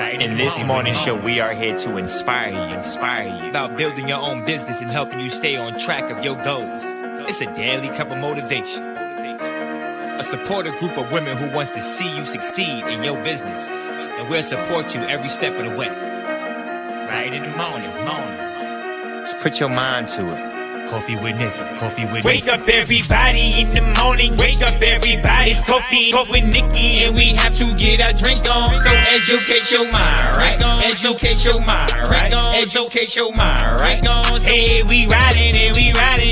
In this morning show, we are here to inspire you about building your own business and helping you stay on track of your goals. It's a daily cup of motivation. A supportive group of women who wants to see you succeed in your business, and we'll support you every step of the way. Right in the morning. Just put your mind to it. Coffee with Nikkie. Wake up everybody in the morning. Wake up everybody. It's coffee with Nikkie, and we have to get our drink on. So educate your mind, right? Educate your mind, right? Educate your mind, right? Hey, we riding,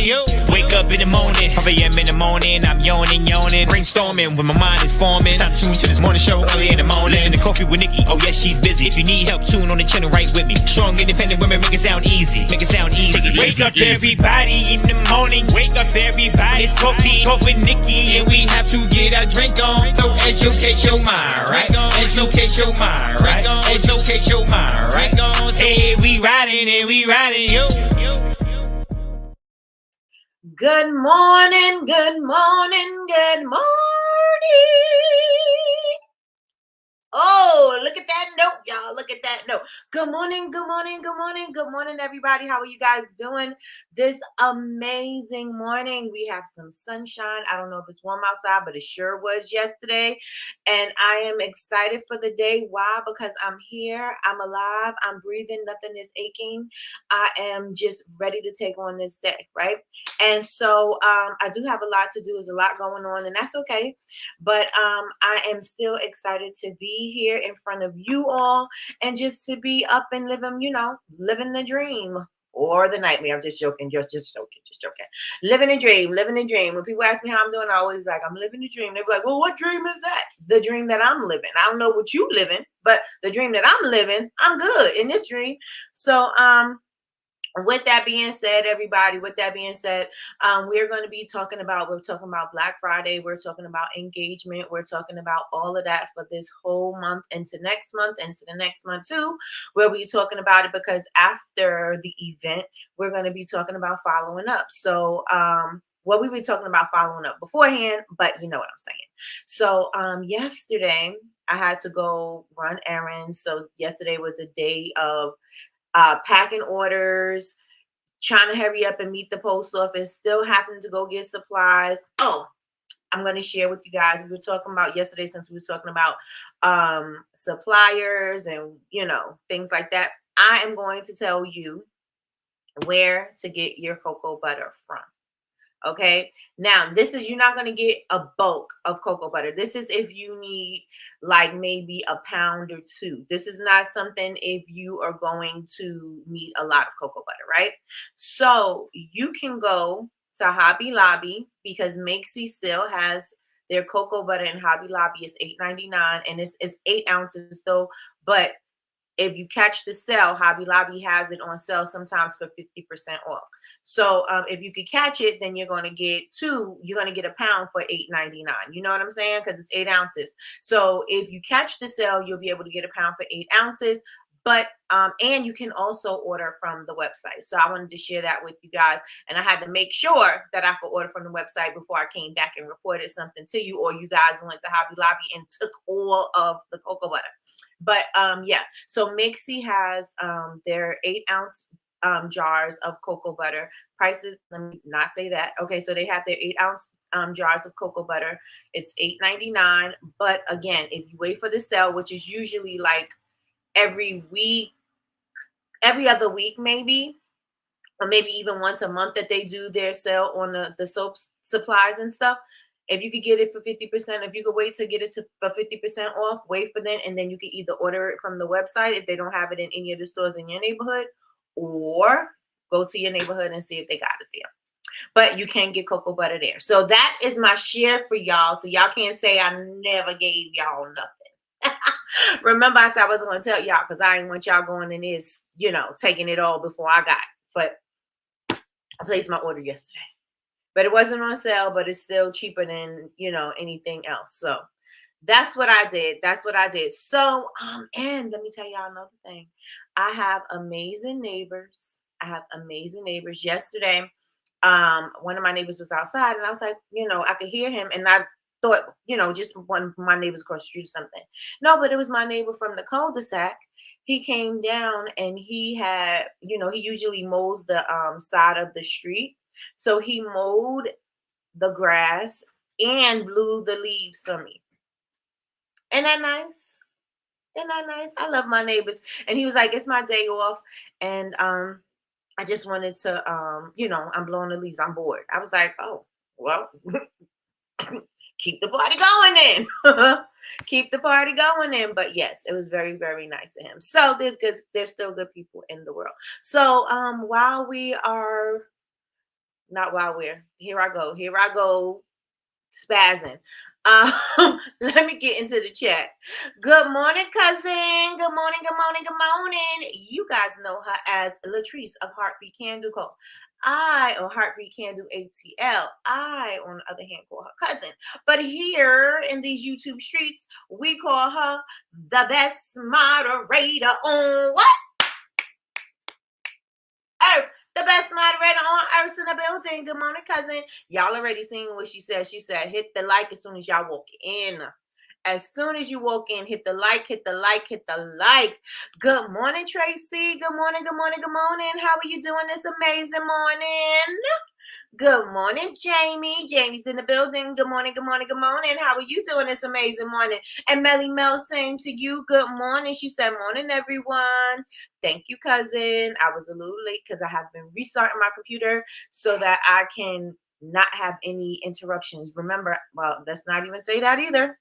yo. Wake up in the morning, 5 a.m. in the morning. I'm yawning, brainstorming when my mind is forming. Time to tune to this morning show early in the morning. Listen to Coffee with Nikkie. Oh yes, she's busy. If you need help, tune on the channel right with me. Strong, independent women, make it sound easy. Wake up everybody in the morning. Wake up everybody. It's coffee with Nikkie, and we have to get our drink on. So educate your mind, right? Educate your mind, right? Educate your mind, right? Hey, we riding, yo. Good morning. Oh, look at that note, y'all. Look at that note. Good morning, everybody. How are you guys doing this amazing morning? We have some sunshine. I don't know if it's warm outside, but it sure was yesterday. And I am excited for the day. Why? Because I'm here. I'm alive. I'm breathing. Nothing is aching. I am just ready to take on this day, right? And so I do have a lot to do. There's a lot going on, and that's okay. But I am still excited to be here in front of you all and just to be up and living the dream or the nightmare. I'm just joking, just joking. Living a dream. When people ask me how I'm doing, I always like, I'm living a dream. They're like, well, what dream is that? The dream that I'm living. I don't know what you living, but the dream that I'm living, I'm good in this dream. So, with that being said, everybody, we're talking about Black Friday. We're talking about engagement. We're talking about all of that for this whole month, into next month, into the next month too. We'll be talking about it because after the event, we're going to be talking about following up. So, we've been talking about following up beforehand, but you know what I'm saying. So, yesterday I had to go run errands. So yesterday was a day of packing orders, trying to hurry up and meet the post office, still having to go get supplies. Oh, I'm going to share with you guys. We were talking about yesterday, since we were talking about suppliers and, things like that. I am going to tell you where to get your cocoa butter from. Okay. Now, you're not going to get a bulk of cocoa butter. This is if you need like maybe a pound or two. This is not something if you are going to need a lot of cocoa butter, right? So you can go to Hobby Lobby because Makesy still has their cocoa butter in Hobby Lobby. It's $8.99 and it's 8 ounces though. But if you catch the sale, Hobby Lobby has it on sale sometimes for 50% off. So if you could catch it, then you're going to get a pound for $8.99. You know what I'm saying? Because it's 8 ounces. So if you catch the sale, you'll be able to get a pound for 8 ounces. But and you can also order from the website. So I wanted to share that with you guys. And I had to make sure that I could order from the website before I came back and reported something to you, or you guys went to Hobby Lobby and took all of the cocoa butter. But yeah, so Makesy has their 8-ounce jars of cocoa butter. Prices, let me not say that. Okay, so they have their 8-ounce jars of cocoa butter. It's $8.99. But again, if you wait for the sale, which is usually like every other week maybe, or maybe even once a month that they do their sale on the soap supplies and stuff. If you could get it for 50%, if you could wait to get it for 50% off, wait for them, and then you can either order it from the website if they don't have it in any of the stores in your neighborhood, or go to your neighborhood and see if they got it there. But you can get cocoa butter there. So that is my share for y'all. So y'all can't say I never gave y'all nothing. Remember, I said I wasn't going to tell y'all because I didn't want y'all going in this, taking it all before I got it. But I placed my order yesterday. But it wasn't on sale, but it's still cheaper than, anything else. So that's what I did. So, and let me tell y'all another thing. I have amazing neighbors. Yesterday, one of my neighbors was outside and I was like, I could hear him. And thought, just one of my neighbors across the street or something. No, but it was my neighbor from the cul-de-sac. He came down and he had, he usually mows the side of the street. So he mowed the grass and blew the leaves for me. Ain't that nice? Isn't that nice? I love my neighbors. And he was like, it's my day off. And I just wanted to I'm blowing the leaves. I'm bored. I was like, oh, well, keep the party going then. Keep the party going then. But yes, it was very, very nice of him. So there's still good people in the world. So while we are not while we're here I go spazzing. Let me get into the chat. Good morning, cousin. Good morning, good morning, good morning. You guys know her as Latrice of Heartbeat Candle Co. I, or Heartbeat Candle ATL. I, on the other hand, call her cousin. But here in these YouTube streets, we call her the best moderator on what? Earth. The best moderator on Earth in the building. Good morning, cousin. Y'all already seen what she said. She said, hit the like as soon as y'all walk in. As soon as you walk in, hit the like, hit the like, hit the like. Good morning, Tracy. Good morning, good morning, good morning. How are you doing this amazing morning? Good morning, Jamie. Jamie's in the building. Good morning, good morning, good morning. How are you doing this amazing morning? And Melly Mel, same to you. Good morning. She said, morning, everyone. Thank you, cousin. I was a little late because I have been restarting my computer so that I can not have any interruptions. Remember, well, let's not even say that either.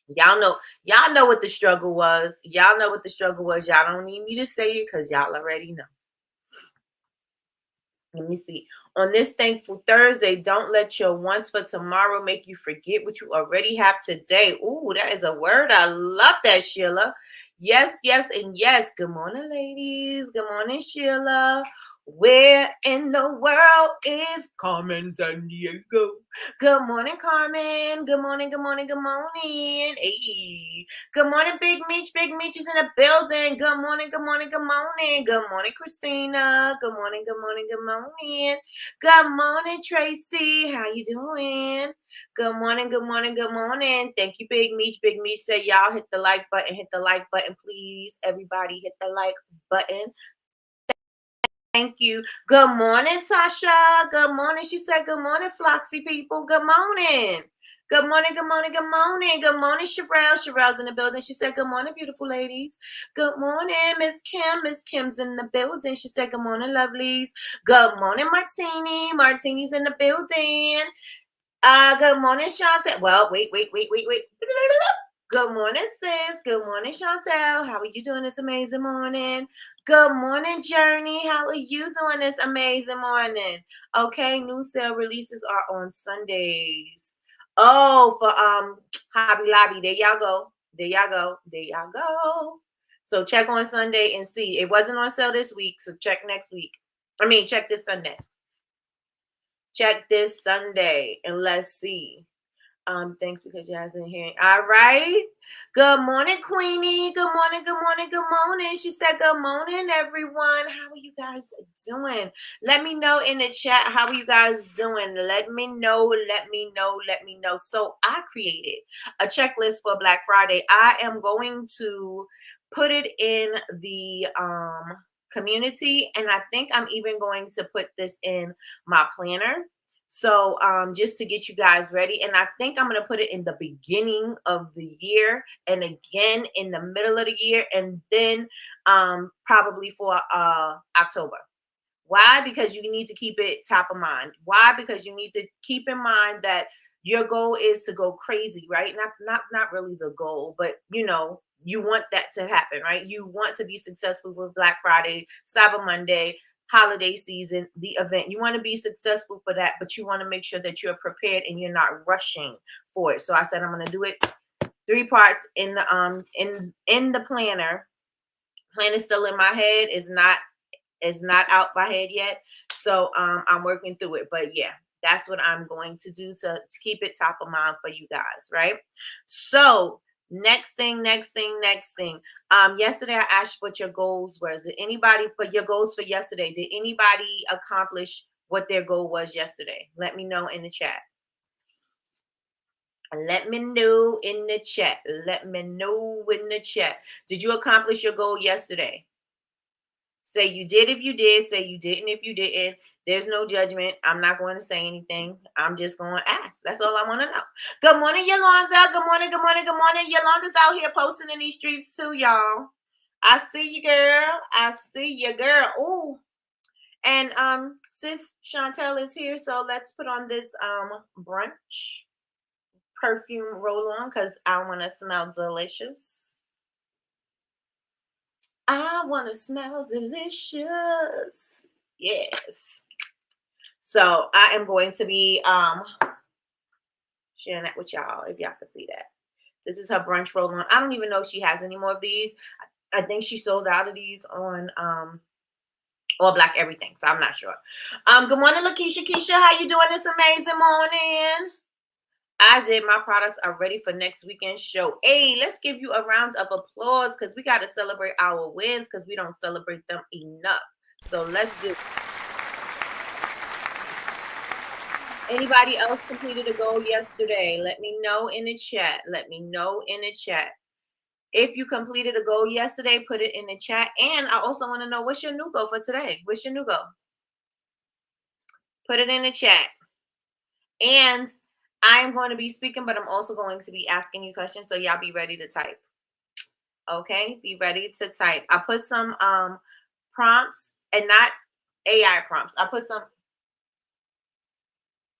Y'all know what the struggle was. Y'all know what the struggle was. Y'all don't need me to say it because y'all already know. Let me see. On this thankful Thursday, don't let your wants for tomorrow make you forget what you already have today. Ooh, that is a word. I love that, Sheila. Yes, yes, and yes. Good morning, ladies. Good morning, Sheila. Where in the world is Carmen Sandiego? Good morning, Carmen. Good morning, good morning, good morning. Hey. Good morning, Big Meech. Big Meech is in the building. Good morning, good morning, good morning. Good morning, Christina. Good morning, good morning, good morning. Good morning, Tracy. How you doing? Good morning, good morning, good morning. Thank you, Big Meech. Big Meech said, y'all hit the like button. Hit the like button, please. Everybody hit the like button. Thank you. Good morning, Tasha. Good morning. She said, good morning, Floxy people. Good morning. Good morning, good morning, good morning. Good morning, Sherelle. Sherelle's in the building. She said, good morning, beautiful ladies. Good morning, Miss Kim. Miss Kim's in the building. She said, good morning, lovelies. Good morning, Martini. Martini's in the building. Good morning, Chantel. Well, wait. Good morning, sis. Good morning, Chantel. How are you doing this amazing morning? Good morning, Journey. How are you doing this amazing morning? Okay, new sale releases are on Sundays. Oh, for Hobby Lobby. There y'all go. There y'all go. There y'all go. So check on Sunday and see. It wasn't on sale this week, so check next week. Check this Sunday. Check this Sunday and let's see. Thanks because you guys in here. All right. Good morning, Queenie. Good morning, good morning, good morning. She said, good morning, everyone. How are you guys doing? Let me know in the chat. How are you guys doing? Let me know. So I created a checklist for Black Friday. I am going to put it in the community, and I think I'm even going to put this in my planner. So just to get you guys ready. And I think I'm going to put it in the beginning of the year and again in the middle of the year and then probably for October. Why? Because you need to keep it top of mind. Why? Because you need to keep in mind that your goal is to go crazy, right? Not really the goal, but you want that to happen, right? You want to be successful with Black Friday, Cyber Monday, holiday season, the event. You want to be successful for that, but you want to make sure that you're prepared and you're not rushing for it. So I said I'm going to do it 3 parts in the planner. Plan is still in my head. It's not out my head yet. So I'm working through it. But yeah, that's what I'm going to do to keep it top of mind for you guys, right? So next thing. Yesterday I asked what your goals were. Is it anybody for your goals for yesterday? Did anybody accomplish what their goal was yesterday? Let me know in the chat. Let me know in the chat. Let me know in the chat. Did you accomplish your goal yesterday? Say you did if you did. Say you didn't if you didn't. There's no judgment. I'm not going to say anything. I'm just going to ask. That's all I want to know. Good morning, Yolanda. Good morning, good morning, good morning. Yolanda's out here posting in these streets too, y'all. I see you, girl. I see you, girl. Ooh. And sis Chantel is here, so let's put on this brunch perfume roll on because I want to smell delicious. I want to smell delicious. Yes. So I am going to be sharing that with y'all if y'all can see that. This is her brunch roll on. I don't even know if she has any more of these. I think she sold out of these on All Black Everything, so I'm not sure. Good morning, Lakeisha. Keisha, how you doing this amazing morning? I did. My products are ready for next weekend's show. Hey, let's give you a round of applause because we got to celebrate our wins because we don't celebrate them enough. So let's do it. Anybody else completed a goal yesterday? Let me know in the chat. Let me know in the chat. If you completed a goal yesterday, put it in the chat. And I also want to know what's your new goal for today? What's your new goal? Put it in the chat. And I'm going to be speaking, but I'm also going to be asking you questions. So y'all be ready to type. Okay, be ready to type. I put some prompts and not AI prompts. I put some.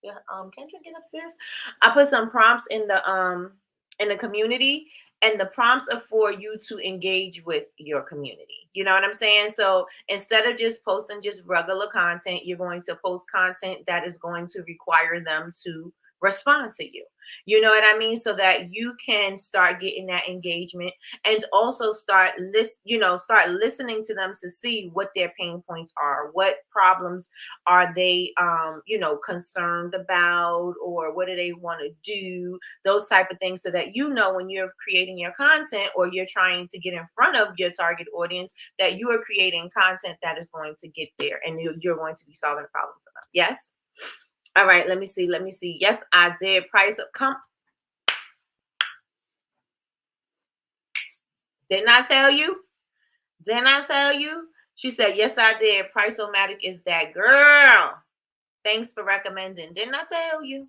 Yeah, Kendra, get upstairs. I put some prompts in the community, and the prompts are for you to engage with your community. You know what I'm saying? So instead of just posting just regular content, you're going to post content that is going to require them to respond to you. You know what I mean? So that you can start getting that engagement and also start listening to them to see what their pain points are, what problems are they concerned about, or what do they want to do, those type of things, so that you know when you're creating your content or you're trying to get in front of your target audience that you are creating content that is going to get there and you're going to be solving a problem for them. Yes. All right, let me see. Yes, I did. Price of Didn't I tell you? Didn't I tell you? She said, yes, I did. Price-O-Matic is that girl. Thanks for recommending. Didn't I tell you?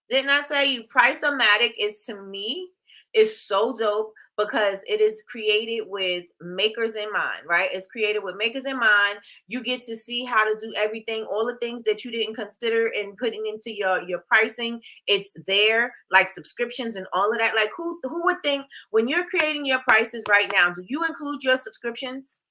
Didn't I tell you? Price-O-Matic is, to me, is so dope because it is created with makers in mind, right? It's created with makers in mind. You get to see how to do everything, all the things that you didn't consider in putting into your pricing. It's there, like subscriptions and all of that. Like who would think when you're creating your prices right now, do you include your subscriptions?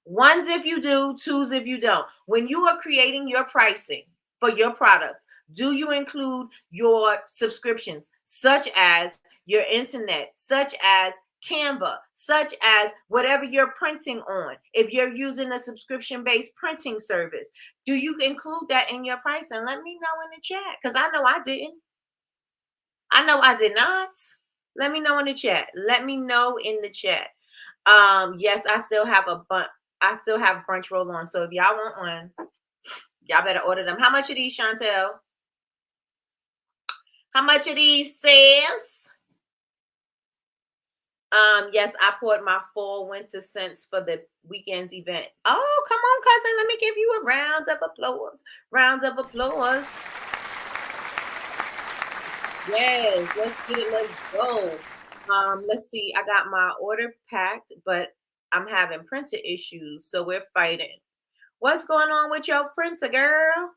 Ones if you do, twos if you don't. When you are creating your pricing for your products, do you include your subscriptions, such as your internet, such as Canva, such as whatever you're printing on? If you're using a subscription-based printing service, do you include that in your pricing? Let me know in the chat, because I know I didn't. I know I did not. Let me know in the chat. Let me know in the chat. Yes, I still have brunch roll on. So if y'all want one, y'all better order them. How much are these, Chantel? How much are these, sis? Yes, I poured my fall winter scents for the weekend's event. Oh, come on, cousin. Let me give you a round of applause. Round of applause. Yes, let's get it. Let's go. Let's see. I got my order packed, but I'm having printer issues, so we're fighting. What's going on with your printer, girl?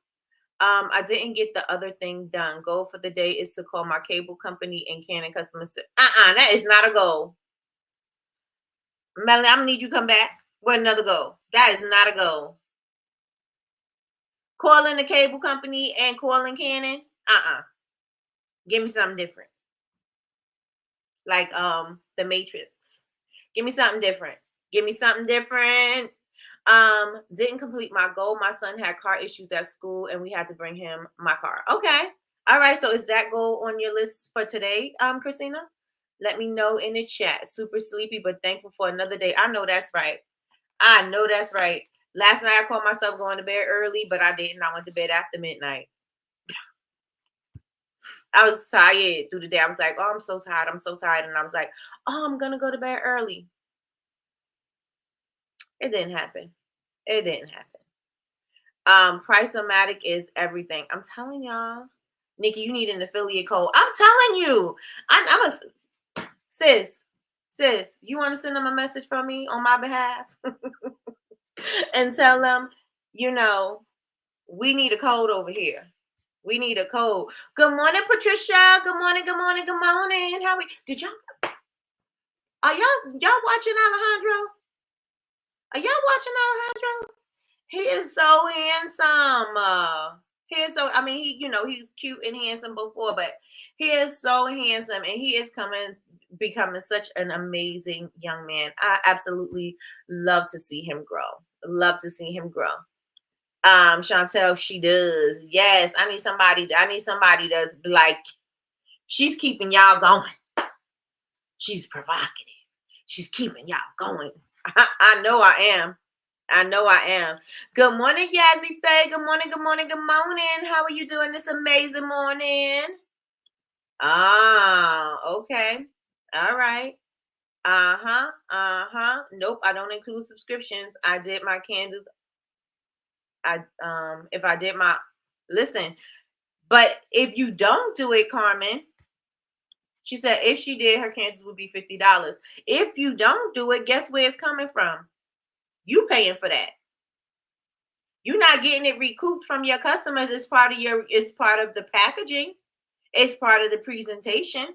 I didn't get the other thing done. Goal for the day is to call my cable company and Canon customer service. That is not a goal. Melanie, I'm gonna need you to come back with another goal. That is not a goal. Calling the cable company and calling Canon. Give me something different. Like the Matrix. Give me something different. Give me something different. Didn't complete my goal. My son had car issues at school and we had to bring him my car. Okay. All right. So is that goal on your list for today, Christina? Let me know in the chat. Super sleepy, but thankful for another day. I know that's right. I know that's right. Last night I called myself going to bed early, but I didn't. I went to bed after midnight. I was tired through the day. I was like, oh, I'm so tired. I'm so tired. And I was like, oh, I'm going to go to bed early. It didn't happen. It didn't happen. Price-o-matic is everything. I'm telling y'all. Nikki, you need an affiliate code. I'm telling you. I'm a sis. Sis, you want to send them a message from me on my behalf? And tell them, we need a code over here. We need a code. Good morning, Patricia. Good morning, good morning, good morning. How are y'all watching Alejandro? Are y'all watching Alejandro? He is so handsome. He is so, I mean, he was cute and handsome before, but he is so handsome and he is becoming such an amazing young man. I absolutely love to see him grow. Love to see him grow. Chantel, she does. Yes, I need somebody that's like, she's keeping y'all going. She's provocative. She's keeping y'all going. I know I am. I know I am. Good morning, Yazzie Faye. Good morning, good morning, good morning. How are you doing this amazing morning? Okay. All right. Nope, I don't include subscriptions. I did my candles. If I did my listen, but if you don't do it, Carmen, she said if she did, her candles would be $50. If you don't do it, guess where it's coming from? You paying for that. You're not getting it recouped from your customers. It's part of the packaging. It's part of the presentation.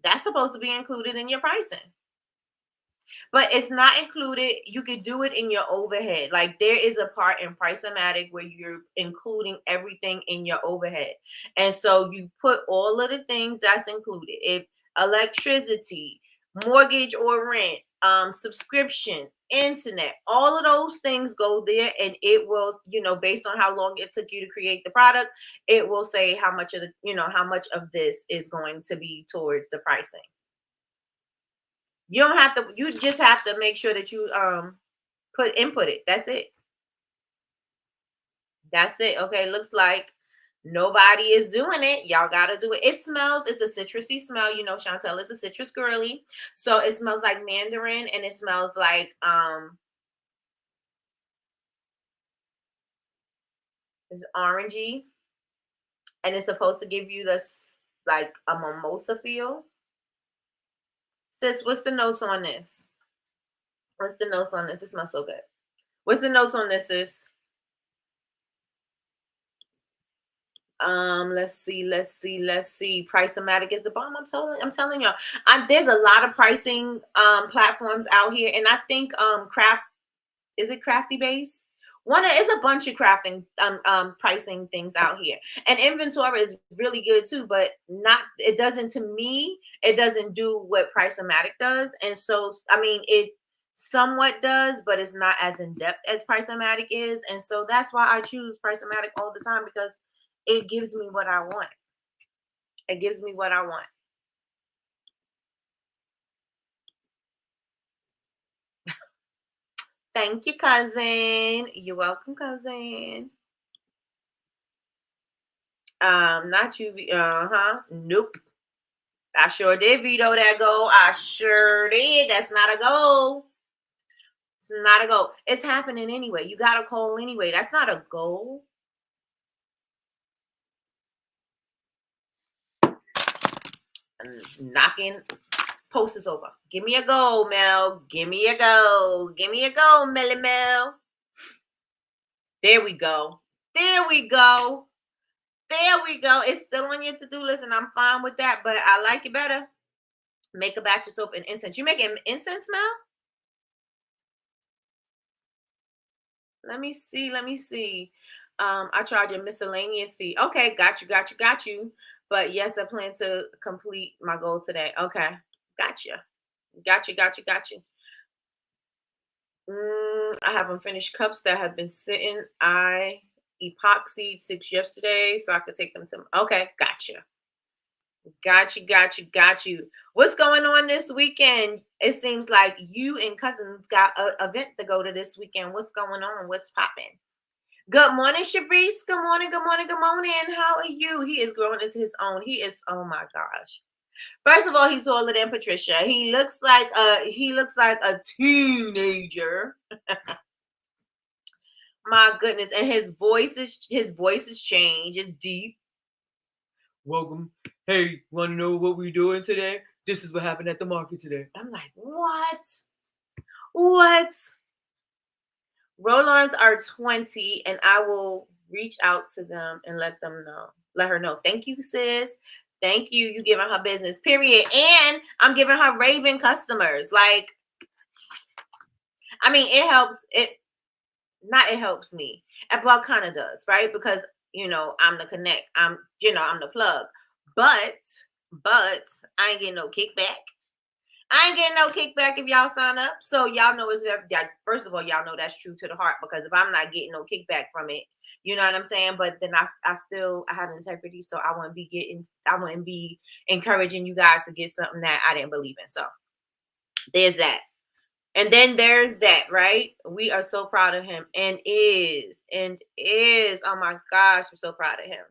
That's supposed to be included in your pricing. But it's not included. You could do it in your overhead. Like there is a part in Price-o-matic where you're including everything in your overhead. And so you put all of the things that's included. If electricity, mortgage or rent, subscription, internet, all of those things go there, and it will, based on how long it took you to create the product, it will say how much of this is going to be towards the pricing. You don't have to, you just have to make sure that you input it. That's it. That's it. Okay, looks like nobody is doing it. Y'all gotta do it. It's a citrusy smell. Chantel is a citrus girly. So it smells like mandarin and it smells like it's orangey. And it's supposed to give you this like a mimosa feel. Sis, what's the notes on this? What's the notes on this? It smells so good. What's the notes on this, sis? Let's see. Price-o-matic is the bomb. I'm telling y'all. There's a lot of pricing platforms out here, and I think is it Crafty Base? It's a bunch of crafting pricing things out here, and inventory is really good too, but it doesn't do what Price-o-matic does. And so I mean it somewhat does, but it's not as in depth as Price-o-matic is. And so that's why I choose Price-o-matic all the time, because it gives me what I want. It gives me what I want. Thank you, cousin. You're welcome, cousin. Not you. Nope. I sure did veto that goal. I sure did. That's not a goal. It's not a goal. It's happening anyway. You got a call anyway. That's not a goal. Knocking post is over. Give me a goal, Mel. Give me a goal. Give me a goal, Melly Mel. There we go. There we go. There we go. It's still on your to-do list, and I'm fine with that, but I like it better. Make a batch of soap and incense. You making incense, Mel? Let me see. I charge a miscellaneous fee. Okay, got you. But yes, I plan to complete my goal today. Okay, gotcha. I have unfinished cups that have been sitting. I epoxied 6 yesterday so I could take them to. Okay, gotcha. Got you. What's going on this weekend? It seems like you and cousins got an event to go to this weekend. What's going on? What's popping? Good morning, Sharice. Good morning, good morning, good morning. How are you? He is growing into his own. He is, oh my gosh. First of all, he's taller than Patricia. He looks like a teenager. My goodness. And his voice is changed. It's deep. Welcome. Hey, want to know what we're doing today? This is what happened at the market today. I'm like, what? What? Roll-ons are 20, and I will reach out to them and let her know. Thank you, sis. Thank you. You giving her business, period. And I'm giving her raving customers. Like, I mean, it helps. It helps me. Well, kind of does, right? Because I'm the connect. I'm the plug. But I ain't getting no kickback. I ain't getting no kickback if y'all sign up. So y'all know first of all, y'all know that's true to the heart, because if I'm not getting no kickback from it, you know what I'm saying? But then I have integrity, so I wouldn't be encouraging you guys to get something that I didn't believe in. So there's that. And then there's that, right? We are so proud of him, and oh my gosh, we're so proud of him.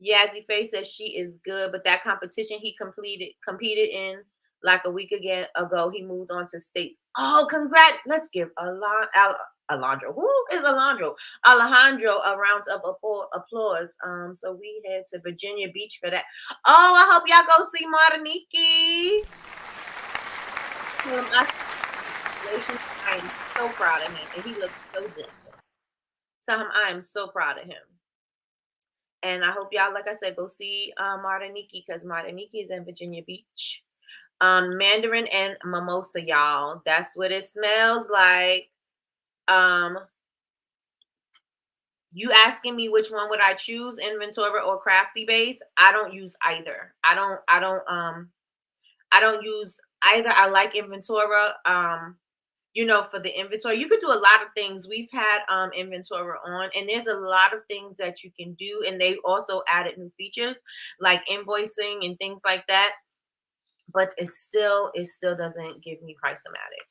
Yazzie Faye says she is good, but that competition he competed in like a week ago, he moved on to states. Oh, congrats. Let's give Alejandro. Who is Alejandro? Alejandro a round of applause. So we head to Virginia Beach for that. Oh, I hope y'all go see Nikkie. I am so proud of him, and he looks so different. Tell him I am so proud of him. And I hope y'all, like I said, go see Nikkie, because Nikkie is in Virginia Beach. Mandarin and mimosa, y'all. That's what it smells like. You asking me which one would I choose, Inventora or Crafty Base? I don't use either. I don't use either. I like Inventora. For the inventory, you could do a lot of things. We've had Inventora on, and there's a lot of things that you can do, and they also added new features like invoicing and things like that. But it still doesn't give me Price-O-Matic.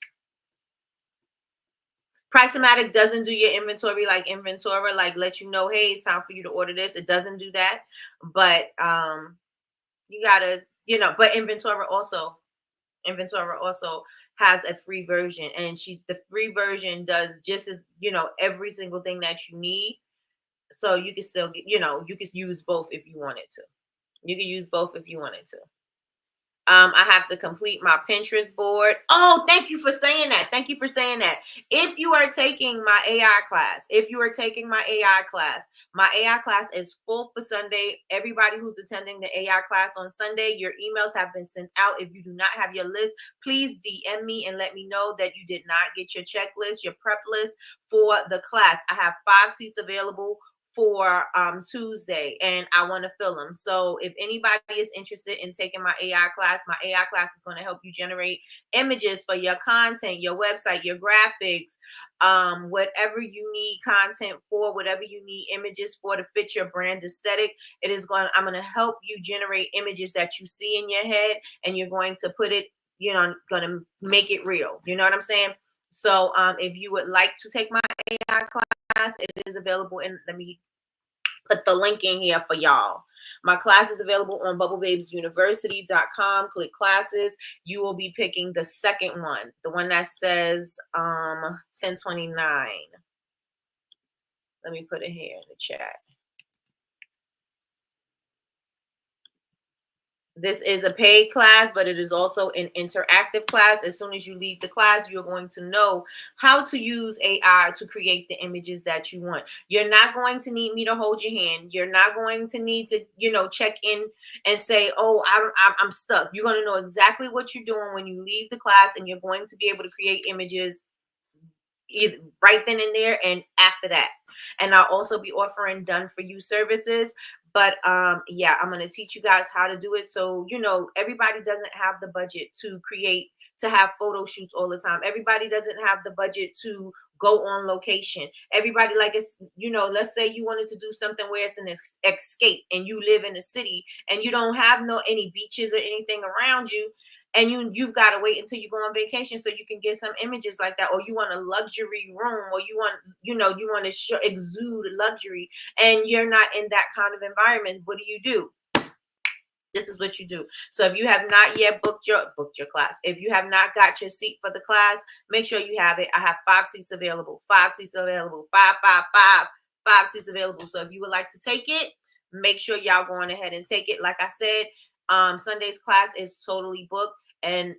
Price-O-Matic doesn't do your inventory like Inventora, like let you know, hey, it's time for you to order this. It doesn't do that. But you gotta, but Inventora also has a free version, and the free version does just as every single thing that you need. So you can still get, you can use both if you wanted to. I have to complete my Pinterest board. Oh, thank you for saying that. If you are taking my AI class, my AI class is full for Sunday. Everybody who's attending the AI class on Sunday, your emails have been sent out. If you do not have your list, please DM me and let me know that you did not get your checklist, your prep list for the class. I have 5 seats available for Tuesday, and I want to fill them. So if anybody is interested in taking my AI class is going to help you generate images for your content, your website, your graphics, whatever you need content for, whatever you need images for to fit your brand aesthetic. I'm going to help you generate images that you see in your head, and you're going to put it, going to make it real. You know what I'm saying? So if you would like to take my AI class, it is available in, let me put the link in here for y'all. My class is available on bubblebabesuniversity.com. Click classes. You will be picking the second one, the one that says 1029. Let me put it here in the chat. This is a paid class, but it is also an interactive class. As soon as you leave the class, you're going to know how to use AI to create the images that you want. You're not going to need me to hold your hand. You're not going to need to, check in and say, oh, I'm stuck. You're going to know exactly what you're doing when you leave the class, and you're going to be able to create images either right then and there and after that. And I'll also be offering done for you services. But yeah, I'm going to teach you guys how to do it. So, everybody doesn't have the budget to have photo shoots all the time. Everybody doesn't have the budget to go on location. Everybody, like, it's, let's say you wanted to do something where it's an escape, and you live in a city and you don't have any beaches or anything around you. and you've got to wait until you go on vacation so you can get some images like that, or you want a luxury room, or you want, you want to exude luxury, and you're not in that kind of environment. What do? This is what you do. So if you have not yet booked your class, if you have not got your seat for the class, make sure you have it. I have 5 seats available. 5 seats available. 5 seats available. So if you would like to take it, make sure y'all go on ahead and take it. Like I said, Sunday's class is totally booked, and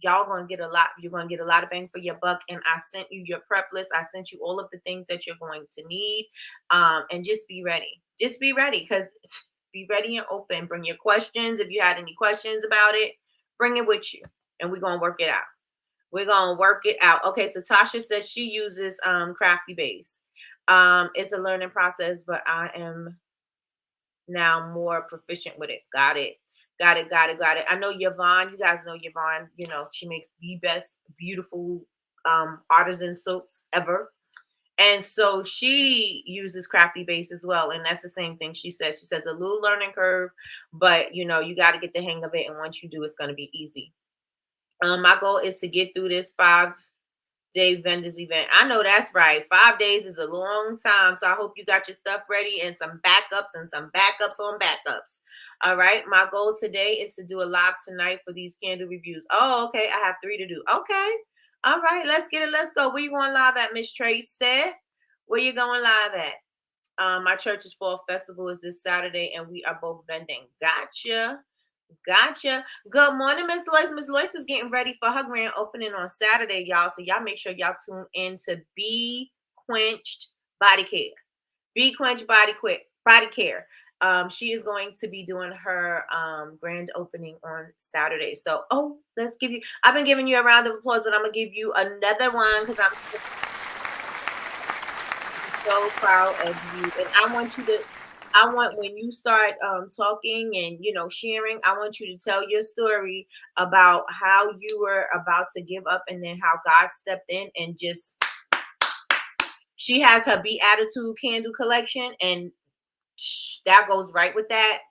y'all gonna get a lot. You're gonna get a lot of bang for your buck. And I sent you your prep list. I sent you all of the things that you're going to need, and just be ready. Just be ready, because be ready and open. Bring your questions. If you had any questions about it, bring it with you, and we're gonna work it out. We're gonna work it out. Okay, so Tasha says she uses Crafty Base. It's a learning process, but I am now more proficient with it. Got it. Got it. Got it. Got it. I know Yvonne. You guys know Yvonne. She makes the best, beautiful artisan soaps ever. And so she uses Crafty Base as well. And that's the same thing she says. She says a little learning curve, but you got to get the hang of it. And once you do, it's going to be easy. My goal is to get through this 5-day vendors event. I know that's right. 5 days is a long time. So I hope you got your stuff ready, and some backups and some backups on backups. All right. My goal today is to do a live tonight for these candle reviews. Oh, okay. I have 3 to do. Okay. All right, let's get it. Let's go. Where you going live at, Miss Tracy? Where you going live at? My church's fall festival is this Saturday, and we are both vending. Gotcha. Good morning, Miss Lois. Miss Lois is getting ready for her grand opening on Saturday, y'all. So y'all make sure y'all tune in to Be Quenched Body Care. Be Quenched Body Care. She is going to be doing her grand opening on Saturday. So, I've been giving you a round of applause, but I'm going to give you another one because I'm so proud of you. And I want when you start talking and, sharing, I want you to tell your story about how you were about to give up, and then how God stepped in and just, she has her Be Attitude candle collection, and that goes right with that.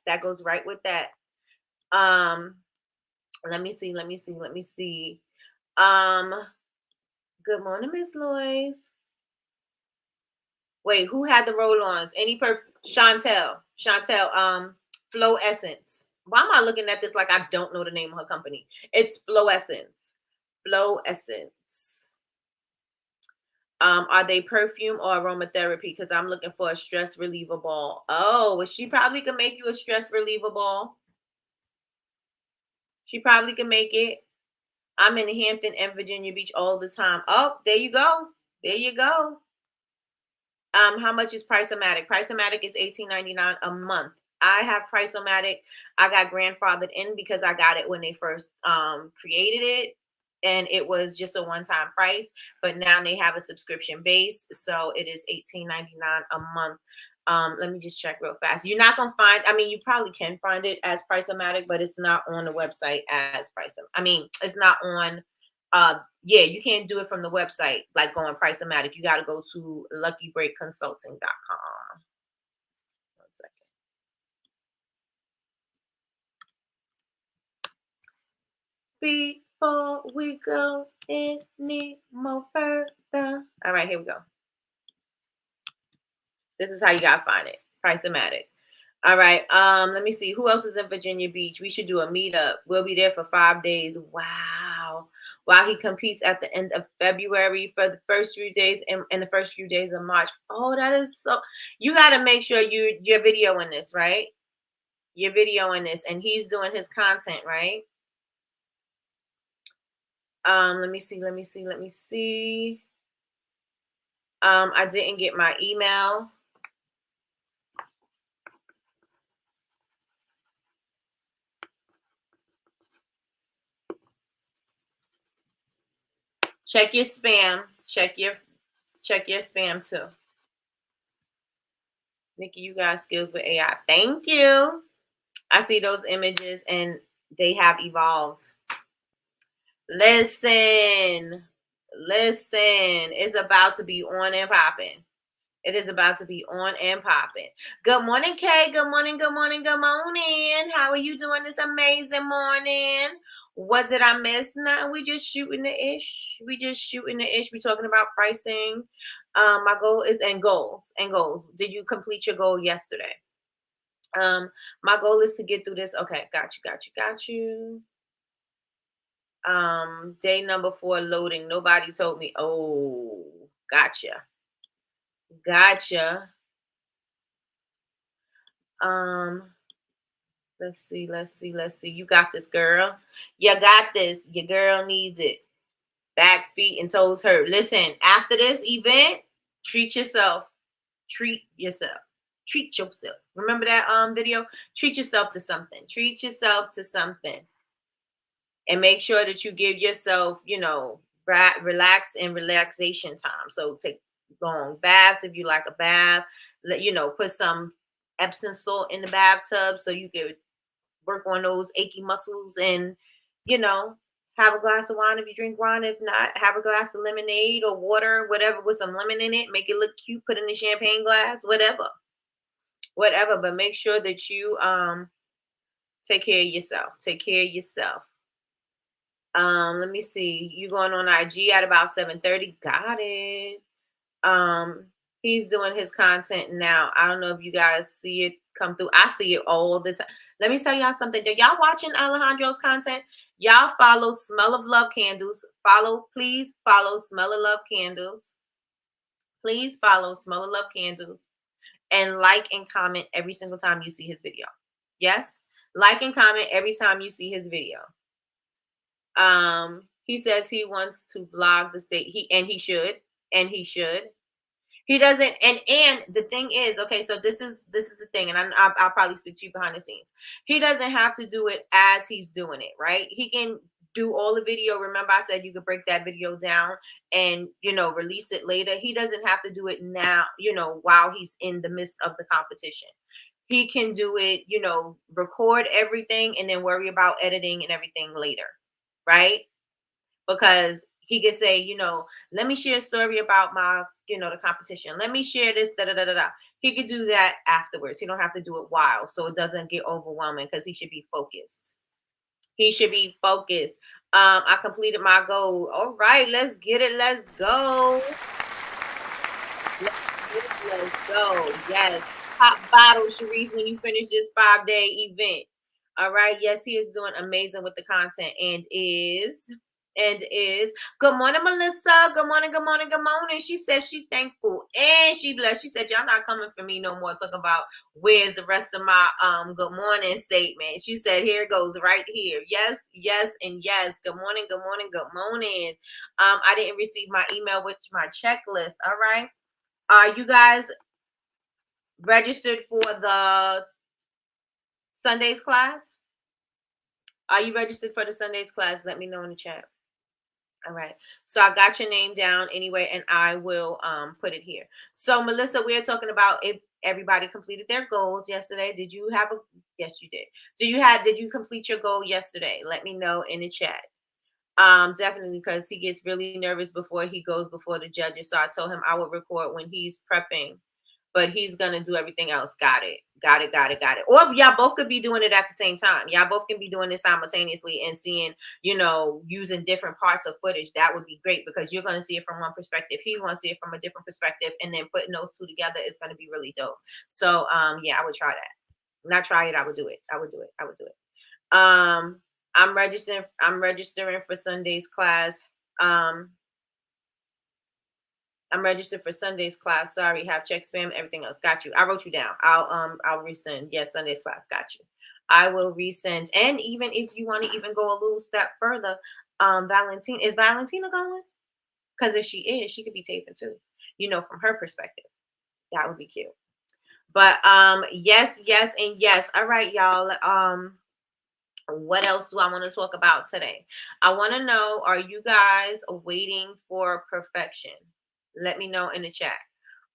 Let me see. Good morning, Miss Lois. Wait, who had the roll-ons? Chantel, Flow Essence. Why am I looking at this like I don't know the name of her company? It's Flow Essence. Are they perfume or aromatherapy? Because I'm looking for a stress reliever ball. Oh, well, she probably can make you a stress reliever ball. She probably can make it. I'm in Hampton and Virginia Beach all the time. Oh, there you go. How much is Price-O-Matic? Price-O-Matic is $18.99 a month. I have Price-O-Matic. I got grandfathered in because I got it when they first created it, and it was just a one-time price. But now they have a subscription base, so it is $18.99 a month. Let me just check real fast. You're not gonna find. I mean, you probably can find it as Price-O-Matic, but it's not on the website as it's not on. You can't do it from the website like going Price-O-Matic. You got to go to luckybreakconsulting.com. 1 second. Before we go any more further. All right, here we go. This is how you got to find it. Price-O-Matic. All right. Let me see. Who else is in Virginia Beach? We should do a meetup. We'll be there for 5 days. Wow. While he competes at the end of February for the first few days and the first few days of March. Oh, that is so. You got to make sure you're videoing this, right? You're videoing this, and he's doing his content, right? Let me see. I didn't get my email. Check your spam. Check your spam too. Nikki, you got skills with AI. Thank you. I see those images and they have evolved. Listen. It's about to be on and popping. It is about to be on and popping. Good morning, Kay. Good morning. How are you doing this amazing morning? What did I miss? Nothing. We just shooting the ish. We just shooting the ish. We talking about pricing. My goal is and goals and goals. Did you complete your goal yesterday? My goal is to get through this. Okay, got you. Day number 4 loading. Nobody told me. Oh, gotcha. Um, let's see. You got this, girl. You got this. Your girl needs it. Back, feet, and toes hurt. Listen, after this event, treat yourself. Treat yourself. Treat yourself. Remember that video? Treat yourself to something. Treat yourself to something. And make sure that you give yourself, relax and relaxation time. So take long baths if you like a bath. Put some Epsom salt in the bathtub so you can work on those achy muscles and, you know, have a glass of wine if you drink wine. If not, have a glass of lemonade or water, whatever, with some lemon in it. Make it look cute. Put in a champagne glass, whatever. But make sure that you take care of yourself. Take care of yourself. Let me see. You going on IG at about 7:30? Got it. He's doing his content now. I don't know if you guys see it come through. I see it all the time. Let me tell y'all something. Y'all watching Alejandro's content? Y'all follow Smell of Love Candles. Please follow Smell of Love Candles. Please follow Smell of Love Candles. And like and comment every single time you see his video. Yes? Like and comment every time you see his video. He says he wants to vlog the state. He should. He doesn't, and the thing is, okay, so this is the thing, and I'll probably speak to you behind the scenes. He doesn't have to do it as he's doing it, right? He can do all the video. Remember, I said you could break that video down and release it later. He doesn't have to do it now, while he's in the midst of the competition. He can do it, record everything and then worry about editing and everything later, right? Because he could say, let me share a story about my, the competition. Let me share this, da da da da da. He could do that afterwards. He don't have to do it while, so it doesn't get overwhelming because he should be focused. He should be focused. I completed my goal. All right, let's get it. Let's go. Let's go. Yes. Hot bottle, Sharice, when you finish this 5-day event. All right. Yes, he is doing amazing with the content and is. Good morning, Melissa. Good morning. She says she's thankful and she blessed. She said, y'all not coming for me no more talking about where's the rest of my good morning statement. She said, here it goes right here. Yes, and yes. Good morning. I didn't receive my email with my checklist. All right. Are you guys registered for the Sundays class? Are you registered for the Sundays class? Let me know in the chat. All right. So I got your name down anyway, and I will put it here. So Melissa, we're talking about if everybody completed their goals yesterday. Did you have a yes, you did. Did you complete your goal yesterday? Let me know in the chat. Definitely, because he gets really nervous before he goes before the judges. So I told him I would record when he's prepping, but he's gonna do everything else. Got it. Or y'all both could be doing it at the same time. Y'all both can be doing it simultaneously and seeing, using different parts of footage. That would be great because you're gonna see it from one perspective. He wants to see it from a different perspective, and then putting those two together is gonna be really dope. So yeah, I would try that. Not try it, I would do it. I'm registering for Sunday's class. I'm registered for Sunday's class. Sorry, have check spam, everything else. Got you. I wrote you down. I'll resend. Yes, Sunday's class. Got you. I will resend. And even if you want to even go a little step further, is Valentina going? Because if she is, she could be taping too. From her perspective. That would be cute. But yes, and yes. All right, y'all. What else do I want to talk about today? I want to know, are you guys waiting for perfection? Let me know in the chat.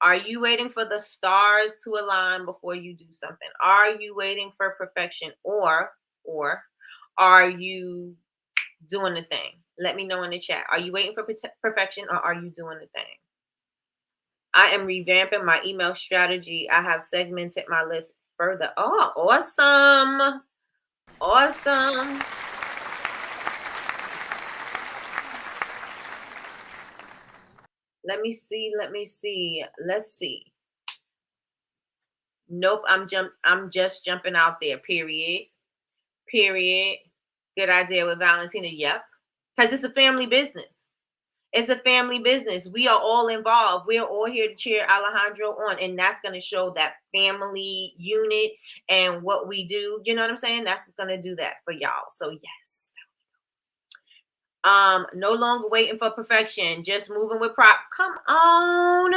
Are you waiting for the stars to align before you do something? Are you waiting for perfection or are you doing the thing? Let me know in the chat. Are you waiting for perfection or are you doing the thing? I am revamping my email strategy. I have segmented my list further. Oh, awesome. Let me see. Let's see. Nope, I'm just jumping out there. Period. Period. Good idea with Valentina. Yep. Because it's a family business. It's a family business. We are all involved. We're all here to cheer Alejandro on. And that's going to show that family unit and what we do. You know what I'm saying? That's what's going to do that for y'all. So yes. No longer waiting for perfection. Just moving with prop. Come on.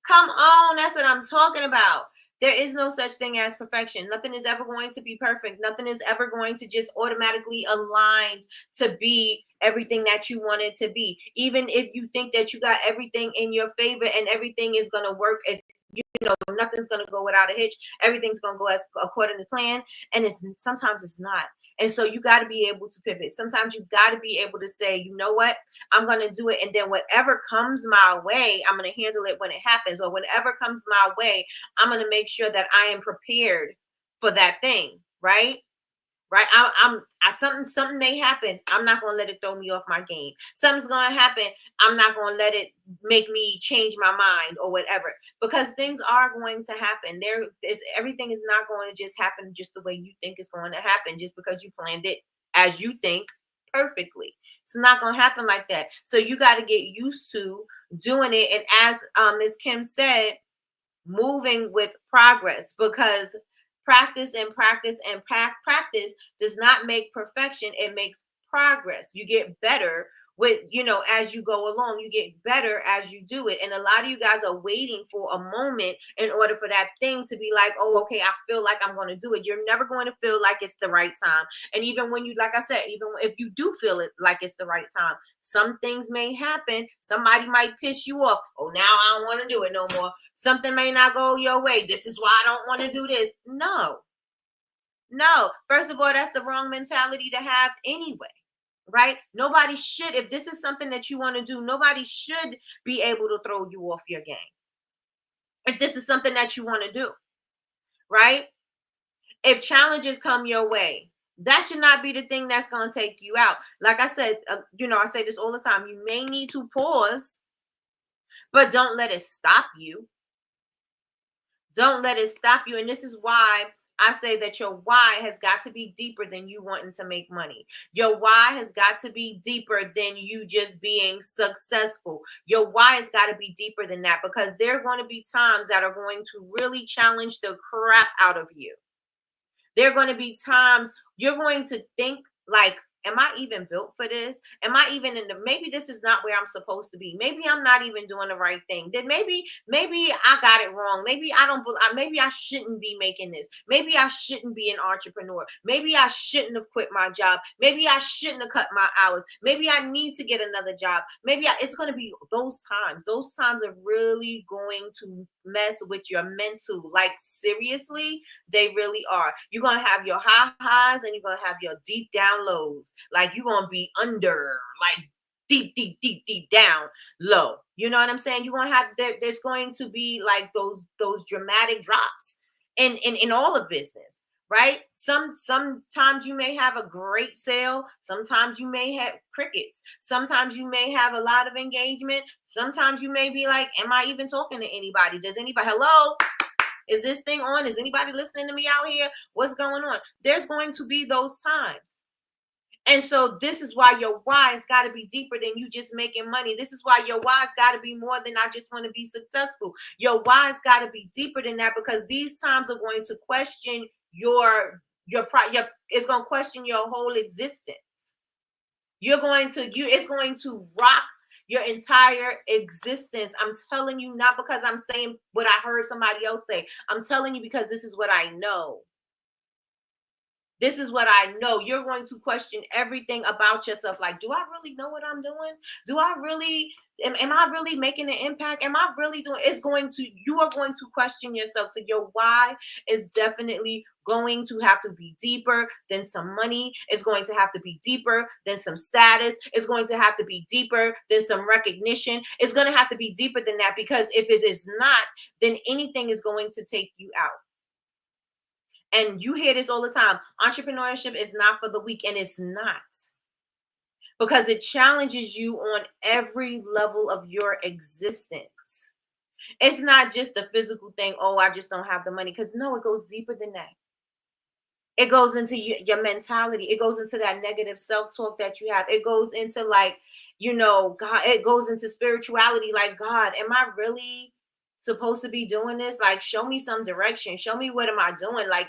Come on. That's what I'm talking about. There is no such thing as perfection. Nothing is ever going to be perfect. Nothing is ever going to just automatically aligned to be everything that you want it to be. Even if you think that you got everything in your favor and everything is going to work, you know, nothing's going to go without a hitch. Everything's going to go as according to plan. And sometimes it's not. And so you got to be able to pivot. Sometimes you got to be able to say, you know what, I'm going to do it. And then whatever comes my way, I'm going to handle it when it happens. Or whatever comes my way, I'm going to make sure that I am prepared for that thing. Right. Right. Something may happen. I'm not going to let it throw me off my game. Something's going to happen. I'm not going to let it make me change my mind or whatever, because things are going to happen. Everything is not going to just happen just the way you think it's going to happen, just because you planned it as you think perfectly. It's not going to happen like that. So you got to get used to doing it. And as Ms. Kim said, moving with progress, because practice and practice and practice does not make perfection. It makes progress. You get better with, as you go along. You get better as you do it. And a lot of you guys are waiting for a moment in order for that thing to be like, oh, okay, I feel like I'm going to do it. You're never going to feel like it's the right time. And even when you, like I said, even if you do feel it like it's the right time, some things may happen. Somebody might piss you off. Oh, now I don't want to do it no more. Something may not go your way. This is why I don't want to do this. No. First of all, that's the wrong mentality to have anyway, right? Nobody should, if this is something that you want to do, nobody should be able to throw you off your game. If this is something that you want to do, right? If challenges come your way, that should not be the thing that's going to take you out. Like I said, I say this all the time. You may need to pause, but don't let it stop you. Don't let it stop you. And this is why I say that your why has got to be deeper than you wanting to make money. Your why has got to be deeper than you just being successful. Your why has got to be deeper than that, because there are going to be times that are going to really challenge the crap out of you. There are going to be times you're going to think like, am I even built for this? Am I even maybe this is not where I'm supposed to be. Maybe I'm not even doing the right thing. Then maybe I got it wrong. Maybe maybe I shouldn't be making this. Maybe I shouldn't be an entrepreneur. Maybe I shouldn't have quit my job. Maybe I shouldn't have cut my hours. Maybe I need to get another job. It's going to be those times. Those times are really going to mess with your mental. Like, seriously, they really are. You're going to have your high highs and you're going to have your deep down lows. Like, you're going to be under, like, deep down low. You know what I'm saying? You're going to have, there's going to be like those dramatic drops in all of business, right? Sometimes you may have a great sale. Sometimes you may have crickets. Sometimes you may have a lot of engagement. Sometimes you may be like, am I even talking to anybody? Does anybody, hello? Is this thing on? Is anybody listening to me out here? What's going on? There's going to be those times. And so this is why your why's got to be deeper than you just making money. This is why your why's got to be more than I just want to be successful. Your why's got to be deeper than that, because these times are going to question it's going to question your whole existence. It's going to rock your entire existence. I'm telling you, not because I'm saying what I heard somebody else say. I'm telling you because this is what I know. This is what I know. You're going to question everything about yourself. Like, do I really know what I'm doing? Do I really, am I really making an impact? Am I really doing, you are going to question yourself. So your why is definitely going to have to be deeper than some money. It's going to have to be deeper than some status. It's going to have to be deeper than some recognition. It's going to have to be deeper than that, because if it is not, then anything is going to take you out. And you hear this all the time. Entrepreneurship is not for the weak, and it's not. because it challenges you on every level of your existence. It's not just a physical thing. Oh, I just don't have the money. Because no, it goes deeper than that. It goes into your mentality. It goes into that negative self-talk that you have. It goes into like, God, it goes into spirituality. Like, God, am I really supposed to be doing this? Like, show me some direction. Show me what am I doing? Like,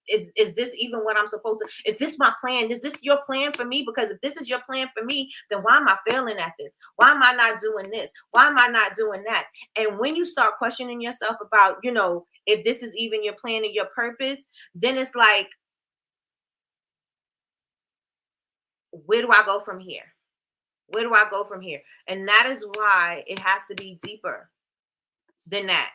is this even what I'm supposed to? Is this my plan? Is this your plan for me? Because if this is your plan for me, then why am I failing at this? Why am I not doing this? Why am I not doing that? And when you start questioning yourself about, if this is even your plan and your purpose, then it's like, where do I go from here? Where do I go from here? And that is why it has to be deeper than that.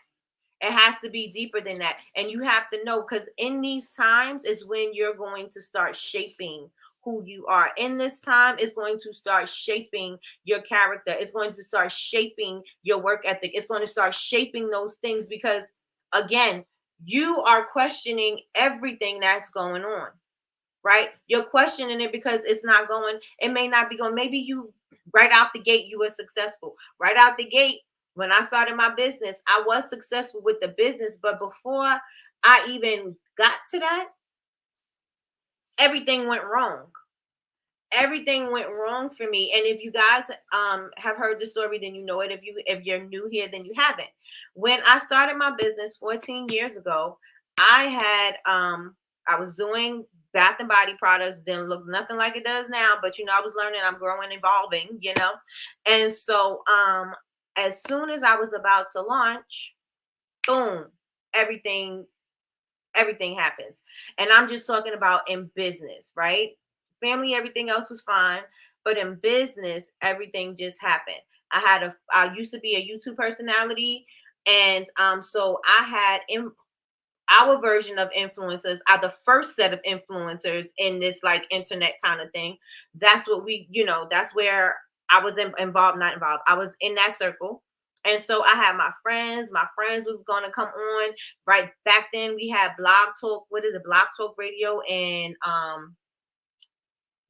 It has to be deeper than that. And you have to know, because in these times is when you're going to start shaping who you are. In this time is going to start shaping your character. It's going to start shaping your work ethic. It's going to start shaping those things because, again, you are questioning everything that's going on, right? You're questioning it because it's not going, it may not be going. Maybe you, right out the gate, you were successful. Right out the gate, when I started my business, I was successful with the business. But before I even got to that, everything went wrong. Everything went wrong for me. And if you guys have heard the story, then you know it. If you're new here, then you haven't. When I started my business 14 years ago, I was doing bath and body products, didn't look nothing like it does now, but I was learning, I'm growing, evolving, And so as soon as I was about to launch, boom, everything happens. And I'm just talking about in business, right? Family, everything else was fine, but in business, everything just happened. I used to be a YouTube personality, and so I had our version of influencers are the first set of influencers in this like internet kind of thing. That's what that's where I was involved, not involved. I was in that circle. And so I had my friends. My friends was going to come on. Right back then, we had Blog Talk. What is it? Blog Talk Radio and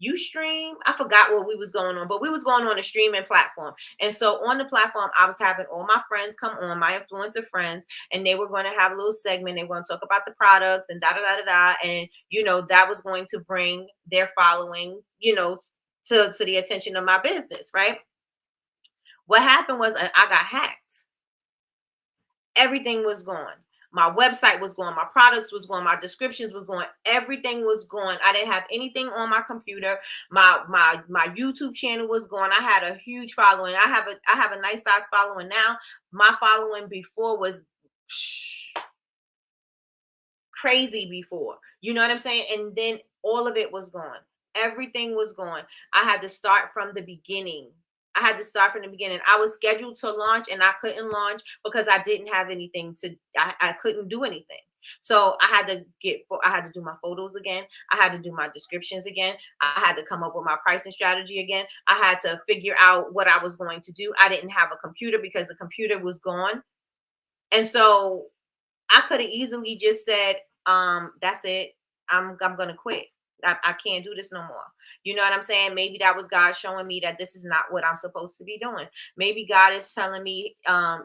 Ustream. I forgot what we was going on, but we was going on a streaming platform. And so on the platform, I was having all my friends come on, my influencer friends, and they were going to have a little segment. They were going to talk about the products and da da da da da. And that was going to bring their following, to the attention of my business, right? What happened was I got hacked. Everything was gone. My website was gone. My products was gone. My descriptions was gone. Everything was gone. I didn't have anything on my computer. My YouTube channel was gone. I had a huge following. I have a nice size following now. My following before was crazy before. You know what I'm saying? And then all of it was gone. Everything was gone. I had to start from the beginning. I was scheduled to launch and I couldn't launch because I didn't have anything I couldn't do anything. So I had to do my photos again. I had to do my descriptions again. I had to come up with my pricing strategy again. I had to figure out what I was going to do. I didn't have a computer because the computer was gone. And so I could have easily just said, that's it. I'm going to quit. I can't do this no more. You know what I'm saying? Maybe that was God showing me that this is not what I'm supposed to be doing. Maybe God is telling me,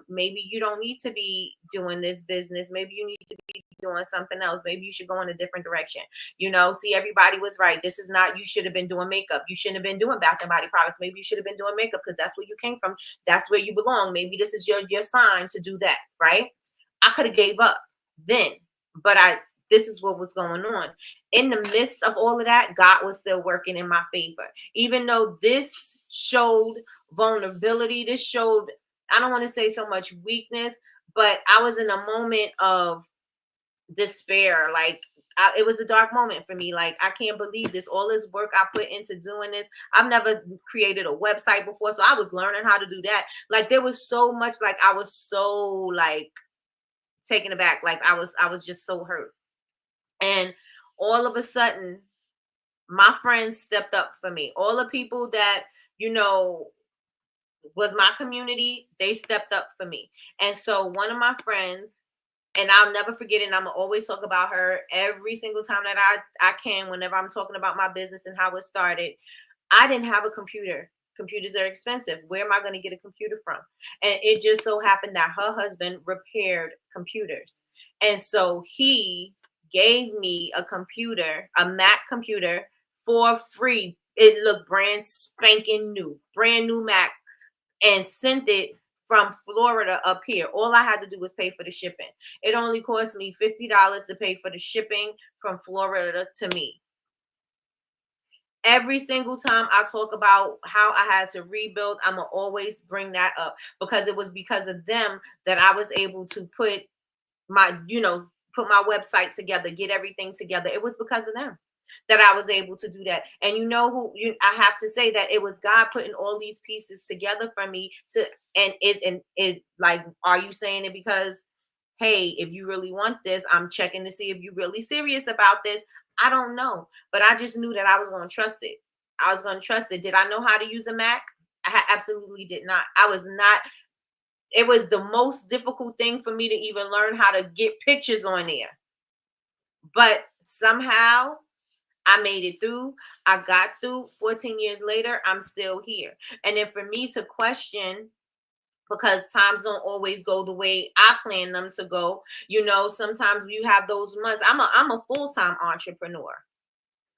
maybe you don't need to be doing this business. Maybe you need to be doing something else. Maybe you should go in a different direction. See, everybody was right. This is not, you should have been doing makeup. You shouldn't have been doing bath and body products. Maybe you should have been doing makeup because that's where you came from. That's where you belong. Maybe this is your sign to do that, right? I could have gave up then, but this is what was going on. In the midst of all of that, God was still working in my favor. Even though this showed vulnerability, this showed, I don't want to say so much weakness, but I was in a moment of despair. Like, it was a dark moment for me. Like, I can't believe this. All this work I put into doing this. I've never created a website before, so I was learning how to do that. Like, there was so much, like, I was so, like, taken aback. Like, I was just so hurt. And all of a sudden, my friends stepped up for me. All the people that, was my community, they stepped up for me. And so one of my friends, and I'll never forget it, and I'm going to always talk about her every single time that I can, whenever I'm talking about my business and how it started. I didn't have a computer. Computers are expensive. Where am I going to get a computer from? And it just so happened that her husband repaired computers. And so he gave me a computer, a Mac computer for free. It looked brand new Mac, and sent it from Florida up here. All I had to do was pay for the shipping. It only cost me $50 to pay for the shipping from Florida to me. Every single time I talk about how I had to rebuild, I'm going to always bring that up, because it was because of them that I was able to put put my website together, get everything together. It was because of them that I was able to do that. And I have to say that it was God putting all these pieces together for me to, and it like, are you saying it because, hey, if you really want this, I'm checking to see if you're really serious about this? I don't know, but I just knew that I was going to trust it. I was going to trust it. Did I know how to use a Mac? Absolutely did not. I was not. It was the most difficult thing for me to even learn how to get pictures on there. But somehow I made it through. I got through. 14 years later, I'm still here. And then for me to question, because times don't always go the way I plan them to go. Sometimes you have those months. I'm a full-time entrepreneur.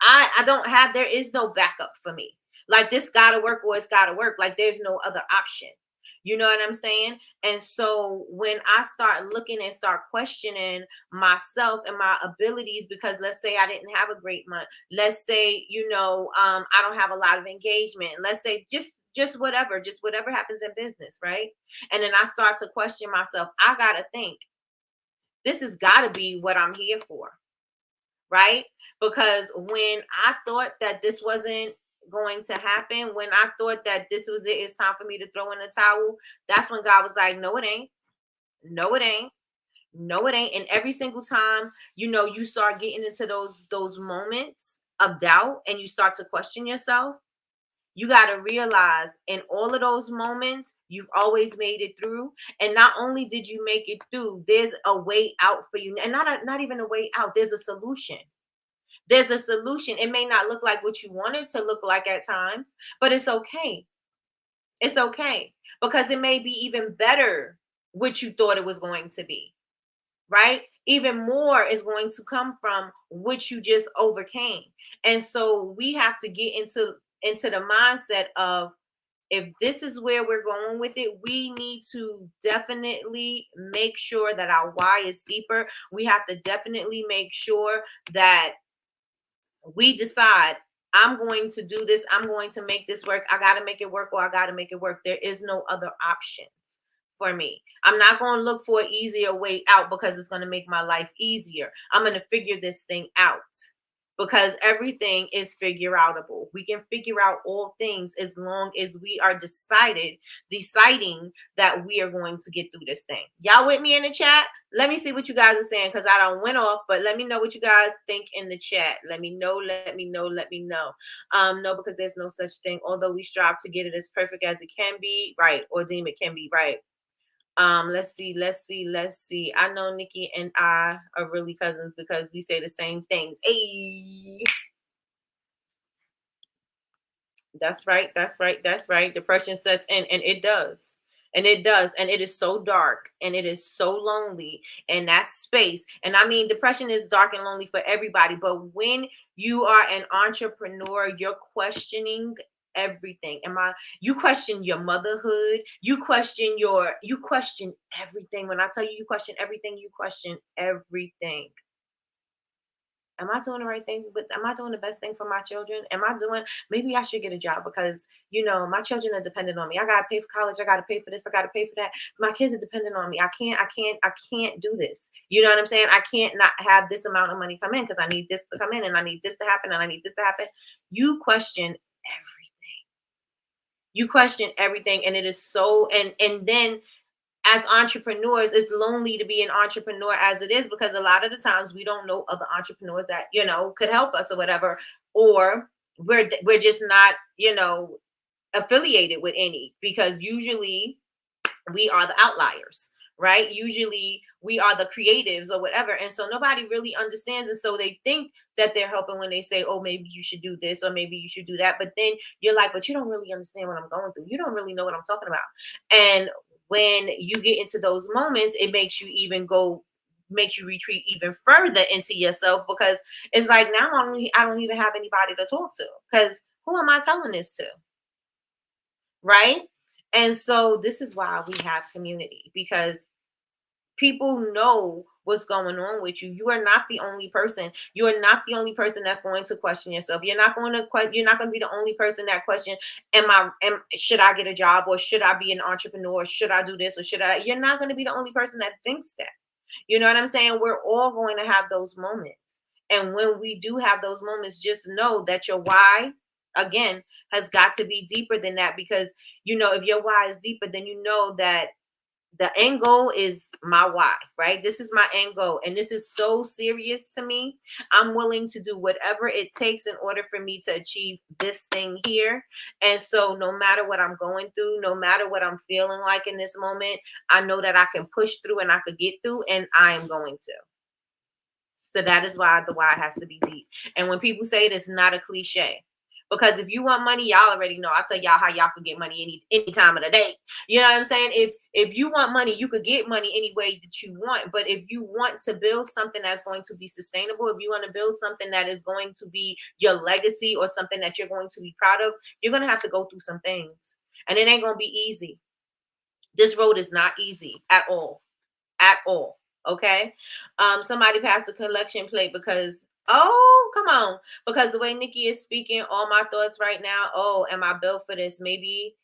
I don't have, there is no backup for me. Like, this gotta work or it's gotta work. Like, there's no other option. You know what I'm saying? And so when I start looking and start questioning myself and my abilities, because let's say I didn't have a great month, let's say, I don't have a lot of engagement, let's say just whatever happens in business, right? And then I start to question myself. I gotta think, this has got to be what I'm here for, right? Because when I thought that this wasn't going to happen, when I thought that this was it, it's time for me to throw in the towel, that's when God was like, no, it ain't. No, it ain't. No, it ain't. And every single time, you start getting into those moments of doubt and you start to question yourself, you got to realize in all of those moments, you've always made it through. And not only did you make it through, there's a way out for you. And not even a way out, there's a solution. There's a solution. It may not look like what you want it to look like at times, but it's okay. It's okay, because it may be even better what you thought it was going to be, right? Even more is going to come from what you just overcame. And so we have to get into the mindset of, if this is where we're going with it, we need to definitely make sure that our why is deeper. We have to definitely make sure that we decide, I'm going to do this, I'm going to make this work, I got to make it work, or I got to make it work. There is no other options for me. I'm not going to look for an easier way out because it's going to make my life easier. I'm going to figure this thing out, because everything is figure outable. We can figure out all things as long as we are deciding that we are going to get through this thing. Y'all with me in the chat? Let me see what you guys are saying, because I don't went off, but let me know what you guys think in the chat. Let me know. No, because there's no such thing. Although we strive to get it as perfect as it can be, right? Or deem it can be, right? Let's see. I know Nikki and I are really cousins because we say the same things. Hey, that's right. Depression sets in, and it does. And it is so dark, and it is so lonely in that space. And I mean, depression is dark and lonely for everybody, but when you are an entrepreneur, you're questioning everything. You question your motherhood, you question everything. When I tell you, you question everything, you question everything. Am I doing the right thing? But am I doing the best thing for my children? Maybe I should get a job, because, my children are dependent on me. I got to pay for college. I got to pay for this. I got to pay for that. My kids are dependent on me. I can't do this. You know what I'm saying? I can't not have this amount of money come in, because I need this to come in, and I need this to happen, and I need this to happen. You question everything. You question everything. And it is so, and then, as entrepreneurs, it's lonely to be an entrepreneur as it is, because a lot of the times we don't know other entrepreneurs that, could help us or whatever, or we're just not, affiliated with any, because usually we are the outliers, right? Usually we are the creatives or whatever. And so nobody really understands. And so they think that they're helping when they say, oh, maybe you should do this or maybe you should do that. But then you're like, but you don't really understand what I'm going through. You don't really know what I'm talking about. And when you get into those moments, it makes you makes you retreat even further into yourself, because it's like now I don't even have anybody to talk to, because who am I telling this to? Right? And so this is why we have community, because people know what's going on with you. You are not the only person. You are not the only person that's going to question yourself. You're not going to be the only person that question, should I get a job, or should I be an entrepreneur, or should I do this, or should I? You're not going to be the only person that thinks that. You know what I'm saying? We're all going to have those moments. And when we do have those moments, just know that your why, again, has got to be deeper than that. Because, if your why is deeper, then you know that the end goal is my why, right? This is my end goal. And this is so serious to me. I'm willing to do whatever it takes in order for me to achieve this thing here. And so no matter what I'm going through, no matter what I'm feeling like in this moment, I know that I can push through and I could get through, and I am going to. So that is why the why has to be deep. And when people say it, it's not a cliche. Because if you want money, y'all already know. I'll tell y'all how y'all can get money any time of the day. You know what I'm saying? If you want money, you could get money any way that you want. But if you want to build something that's going to be sustainable, if you want to build something that is going to be your legacy or something that you're going to be proud of, you're going to have to go through some things. And it ain't going to be easy. This road is not easy at all. At all. Okay. Somebody passed a collection plate because, oh, come on. Because the way Nikki is speaking, all my thoughts right now, oh, am I built for this? Maybe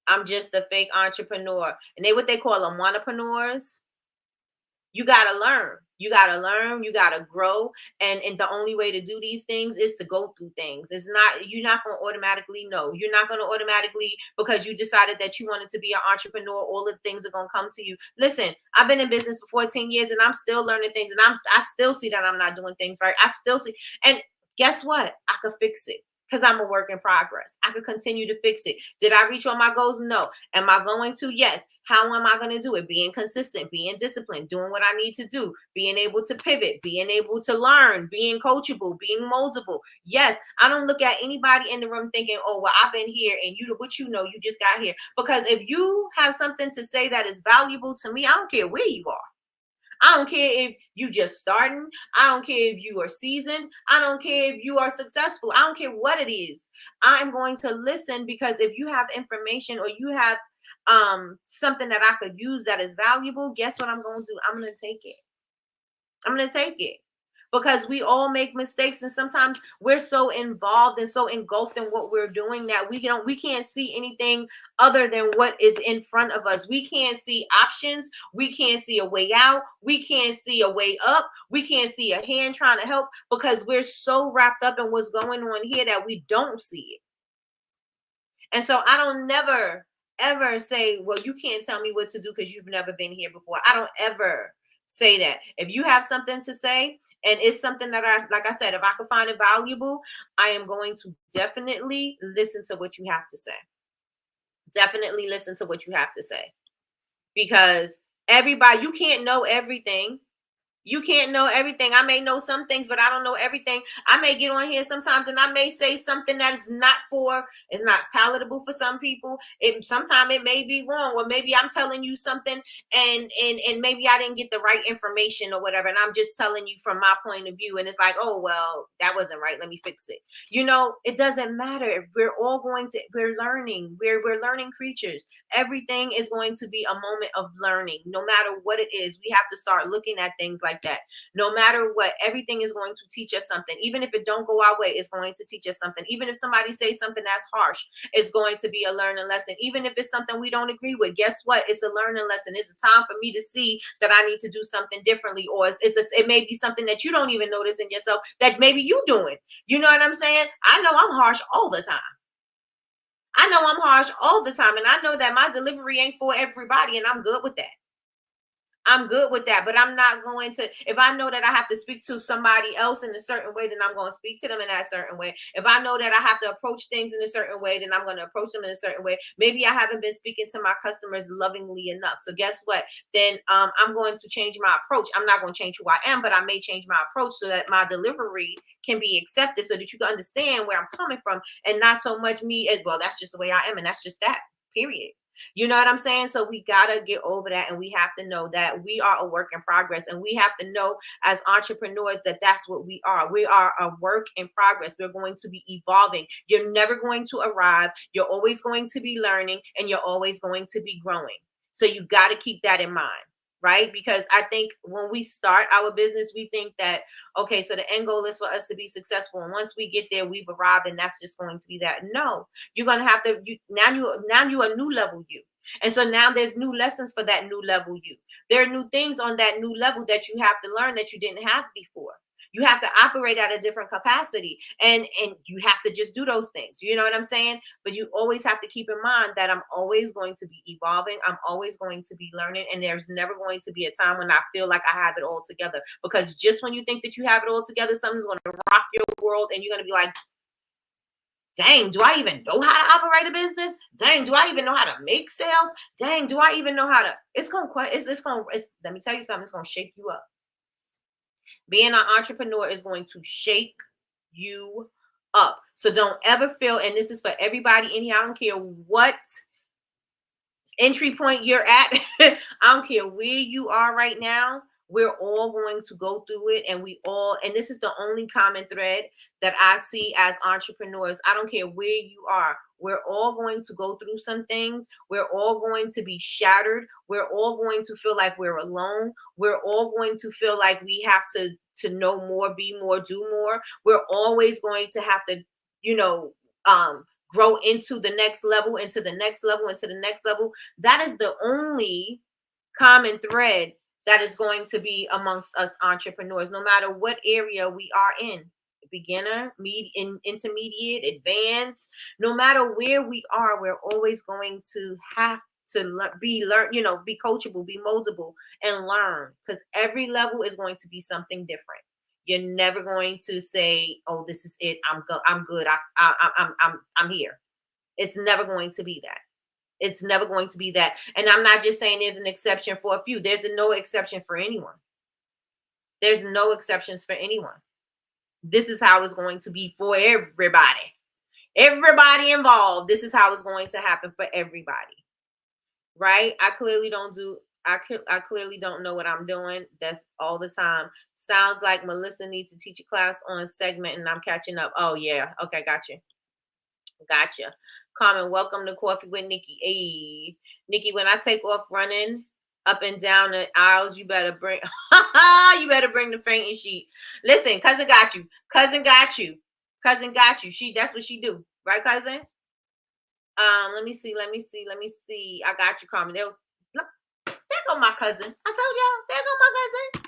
I'm just a fake entrepreneur. And what they call them, wantrepreneurs. You gotta learn. You gotta learn. You gotta grow. And the only way to do these things is to go through things. You're not gonna automatically know. You're not gonna automatically, because you decided that you wanted to be an entrepreneur, all the things are gonna come to you. Listen, I've been in business for 14 years and I'm still learning things, and I still see that I'm not doing things right. I still see, and guess what? I could fix it. Because I'm a work in progress. I could continue to fix it. Did I reach all my goals? No. Am I going to? Yes. How am I going to do it? Being consistent, being disciplined, doing what I need to do, being able to pivot, being able to learn, being coachable, being moldable. Yes. I don't look at anybody in the room thinking, oh, well, I've been here and you just got here. Because if you have something to say that is valuable to me, I don't care where you are. I don't care if you just starting. I don't care if you are seasoned. I don't care if you are successful. I don't care what it is. I'm going to listen, because if you have information or you have something that I could use that is valuable, guess what I'm going to do? I'm going to take it. I'm going to take it. Because we all make mistakes, and sometimes we're so involved and so engulfed in what we're doing that we can't see anything other than what is in front of us. We can't see options. We can't see a way out. We can't see a way up. We can't see a hand trying to help, because we're so wrapped up in what's going on here that we don't see it. And so I don't never ever say, well, you can't tell me what to do because you've never been here before. I don't ever say that. If you have something to say, and it's something that like I said, if I could find it valuable, I am going to definitely listen to what you have to say. Definitely listen to what you have to say. Because you can't know everything. You can't know everything. I may know some things, but I don't know everything. I may get on here sometimes and I may say something that is not palatable for some people. Sometimes it may be wrong, or maybe I'm telling you something and maybe I didn't get the right information or whatever. And I'm just telling you from my point of view. And it's like, oh, well, that wasn't right. Let me fix it. It doesn't matter. We're learning. We're learning creatures. Everything is going to be a moment of learning, no matter what it is. We have to start looking at things like that. No matter what, everything is going to teach us something. Even if it don't go our way, it's going to teach us something. Even if somebody says something that's harsh, it's going to be a learning lesson. Even if it's something we don't agree with, guess what? It's a learning lesson. It's a time for me to see that I need to do something differently, or it may be something that you don't even notice in yourself that maybe you doing. You know what I'm saying? I know I'm harsh all the time. I know I'm harsh all the time, and I know that my delivery ain't for everybody, and I'm good with that. I'm good with that, but I'm not going to, if I know that I have to speak to somebody else in a certain way, then I'm going to speak to them in that certain way. If I know that I have to approach things in a certain way, then I'm going to approach them in a certain way. Maybe I haven't been speaking to my customers lovingly enough. So guess what? Then I'm going to change my approach. I'm not going to change who I am, but I may change my approach so that my delivery can be accepted, so that you can understand where I'm coming from, and not so much me as, well, that's just the way I am, and that's just that, period. You know what I'm saying? So we got to get over that, and we have to know that we are a work in progress, and we have to know as entrepreneurs that that's what we are. We are a work in progress. We're going to be evolving. You're never going to arrive. You're always going to be learning, and you're always going to be growing. So you got to keep that in mind, right? Because I think when we start our business, we think that, okay, so the end goal is for us to be successful, and once we get there, we've arrived, and that's just going to be that. No, you're going to have to, now you a new level you. And so now there's new lessons for that new level you. There are new things on that new level that you have to learn that you didn't have before. You have to operate at a different capacity, and you have to just do those things. You know what I'm saying? But you always have to keep in mind that I'm always going to be evolving. I'm always going to be learning, and there's never going to be a time when I feel like I have it all together. Because just when you think that you have it all together, something's going to rock your world, and you're going to be like, dang, do I even know how to operate a business? Dang, do I even know how to make sales? Dang, do I even know how to? Let me tell you something. It's going to shake you up. Being an entrepreneur is going to shake you up. So don't ever feel, and this is for everybody in here, I don't care what entry point you're at. I don't care where you are right now. We're all going to go through it, and this is the only common thread that I see as entrepreneurs. I don't care where you are. We're all going to go through some things. We're all going to be shattered. We're all going to feel like we're alone. We're all going to feel like we have to know more, be more, do more. We're always going to have to, grow into the next level, into the next level, into the next level. That is the only common thread that is going to be amongst us entrepreneurs, no matter what area we are in. Beginner, intermediate, advanced, no matter where we are, we're always going to have to be coachable, be moldable, and learn, because every level is going to be something different. You're never going to say, "Oh, this is it. I'm good. I'm here." It's never going to be that. It's never going to be that. And I'm not just saying there's an exception for a few. There's no exception for anyone. There's no exceptions for anyone. This is how it's going to be for everybody. Everybody involved. This is how it's going to happen for everybody. Right? I clearly don't know what I'm doing. That's all the time. Sounds like Melissa needs to teach a class on segment, and I'm catching up. Oh yeah. Okay, gotcha. Carmen, welcome to Coffee with Nikki. Hey, Nikki, when I take off running up and down the aisles, you better bring the fainting sheet. Listen, cousin got you. Cousin got you. That's what she do. Right, cousin? Let me see. I got you, Carmen. There go my cousin. I told y'all, there go my cousin.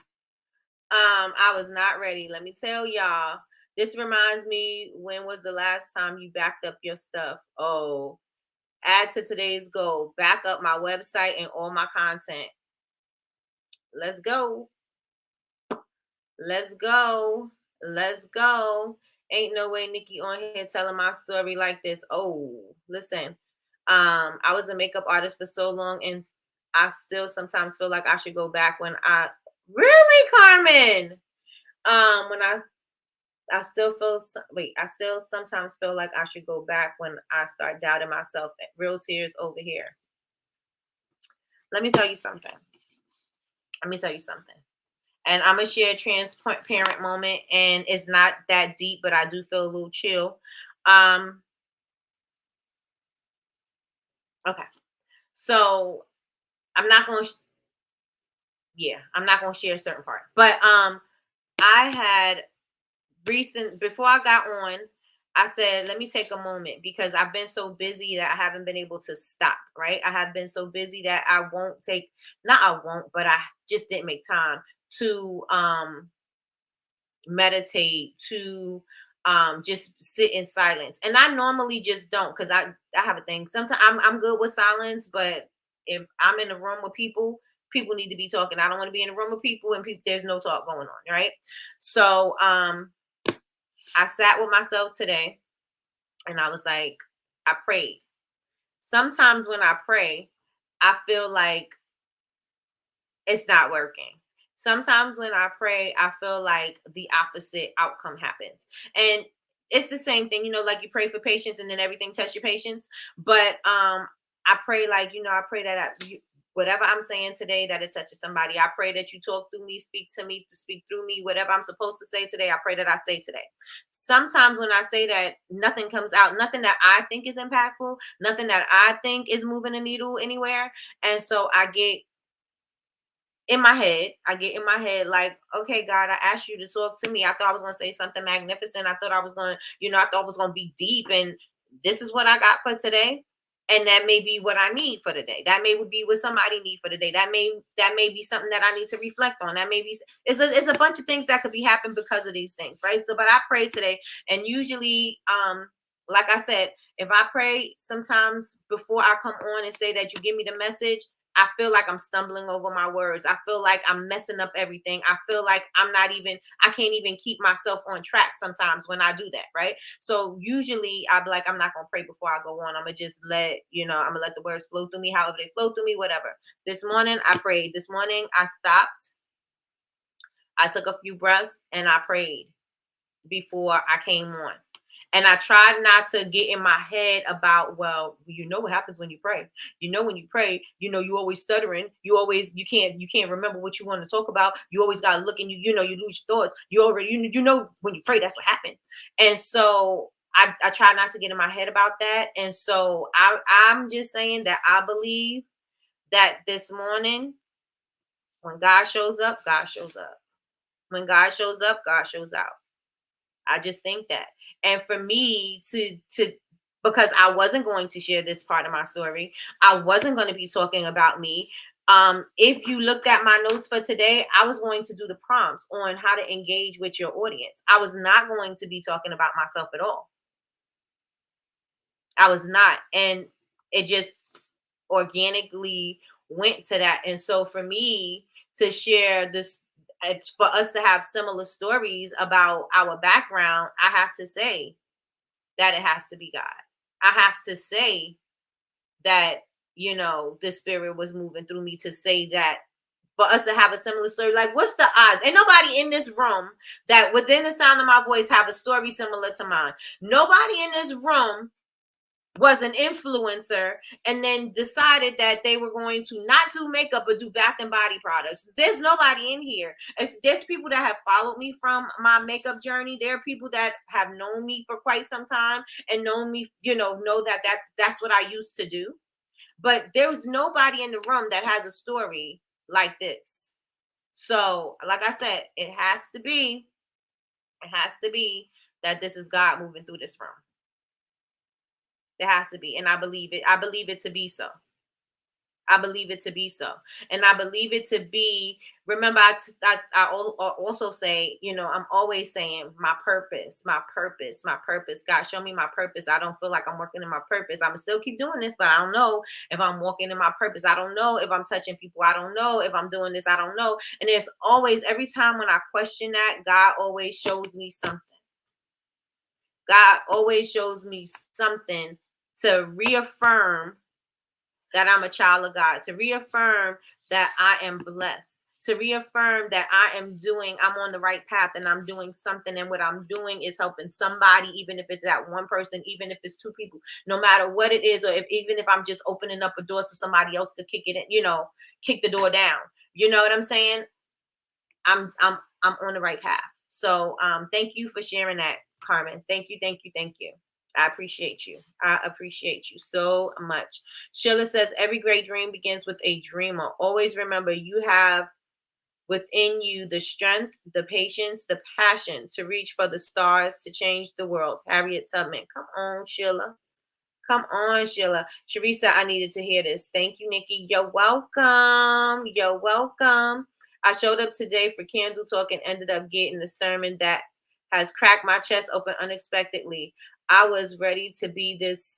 I was not ready. Let me tell y'all. This reminds me, when was the last time you backed up your stuff? Oh, add to today's goal. Back up my website and all my content. Let's go. Ain't no way Nikki on here telling my story like this. Oh, listen. I was a makeup artist for so long, and I still sometimes feel like I should go back when I really, Carmen. When I still sometimes feel like I should go back when I start doubting myself. Real tears over here. Let me tell you something. And I'm going to share a transparent moment, and it's not that deep, but I do feel a little chill. Okay. So I'm not going to share a certain part. But I had before I got on, I said, let me take a moment, because I've been so busy that I haven't been able to stop, right? I have been so busy that but I just didn't make time to meditate, to just sit in silence. And I normally just don't, because I have a thing. Sometimes I'm good with silence, but if I'm in a room with people, people need to be talking. I don't want to be in a room with people and there's no talk going on, right? So I sat with myself today and I was like, I prayed. Sometimes when I pray, I feel like it's not working. Sometimes when I pray, I feel like the opposite outcome happens. And it's the same thing, like you pray for patience and then everything tests your patience. But I pray like, I pray that whatever I'm saying today, that it touches somebody. I pray that you talk through me, speak to me, speak through me, whatever I'm supposed to say today. I pray that I say today. Sometimes when I say that, nothing comes out, nothing that I think is impactful, nothing that I think is moving the needle anywhere. And so I get in my head like, okay, God, I asked you to talk to me. I thought I was going to say something magnificent. I thought I was going to, I thought it was going to be deep. And this is what I got for today. And that may be what I need for the day. That may be what somebody need for the day. That may be something that I need to reflect on. That may be, it's a bunch of things that could be happening because of these things, right? So, but I prayed today, and usually, like I said, if I pray sometimes before I come on and say that you give me the message, I feel like I'm stumbling over my words. I feel like I'm messing up everything. I feel like I can't even keep myself on track sometimes when I do that, right? So usually I'd be like, I'm not going to pray before I go on. I'm going to just I'm going to let the words flow through me, however they flow through me, whatever. This morning I prayed. This morning I stopped. I took a few breaths and I prayed before I came on. And I tried not to get in my head about, well, what happens when you pray. When you pray, you always stuttering. You can't remember what you want to talk about. You always got to look, and you lose thoughts. You already, when you pray, that's what happened. And so I try not to get in my head about that. And so I'm just saying that I believe that this morning, when God shows up, God shows up. When God shows up, God shows out. I just think that. And for me to because I wasn't going to share this part of my story, I wasn't going to be talking about me. If you looked at my notes for today, I was going to do the prompts on how to engage with your audience. I was not going to be talking about myself at all. I was not. And it just organically went to that. And so for me to share this, for us to have similar stories about our background, I have to say that it has to be God. I have to say that, the spirit was moving through me to say that, for us to have a similar story. Like, what's the odds? Ain't nobody in this room that within the sound of my voice have a story similar to mine. Nobody in this room was an influencer and then decided that they were going to not do makeup but do bath and body products. There's nobody in here. There's people that have followed me from my makeup journey. There are people that have known me for quite some time and known me, know that's what I used to do. But there's nobody in the room that has a story like this. So, like I said, it has to be that this is God moving through this room. There has to be. And I believe it. I believe it to be so. I believe it to be so. And I believe it to be, remember, I also say, I'm always saying my purpose. God, show me my purpose. I don't feel like I'm working in my purpose. I'm going to still keep doing this, but I don't know if I'm walking in my purpose. I don't know if I'm touching people. I don't know if I'm doing this. I don't know. And there's always, every time when I question that, God always shows me something. God always shows me something to reaffirm that I'm a child of God, to reaffirm that I am blessed, to reaffirm that I'm on the right path and I'm doing something, and what I'm doing is helping somebody, even if it's that one person, even if it's two people, no matter what it is, or even if I'm just opening up a door so somebody else could kick it in, kick the door down. You know what I'm saying? I'm on the right path. So thank you for sharing that, Carmen. Thank you. I appreciate you. I appreciate you so much. Sheila says, every great dream begins with a dreamer. Always remember, you have within you the strength, the patience, the passion to reach for the stars, to change the world. Harriet Tubman. Come on, Sheila. Come on, Sheila. Sharisa, I needed to hear this. Thank you, Nikki. You're welcome. You're welcome. I showed up today for Candle Talk and ended up getting a sermon that has cracked my chest open unexpectedly. I wasn't ready to be this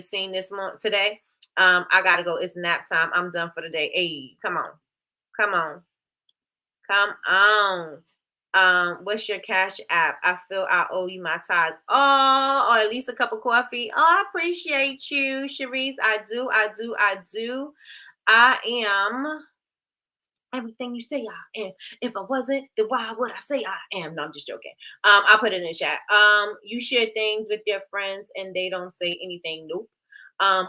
scene this month today. I gotta go. It's nap time. I'm done for the day. Hey, come on. Come on. Come on. What's your cash app? I feel I owe you my ties. Oh, or at least a cup of coffee. Oh, I appreciate you, Sharice. I do, I do, I do. I am everything you say I am. If I wasn't, then why would I say I am? No, I'm just joking. I'll put it in the chat. You share things with your friends and they don't say anything. Nope.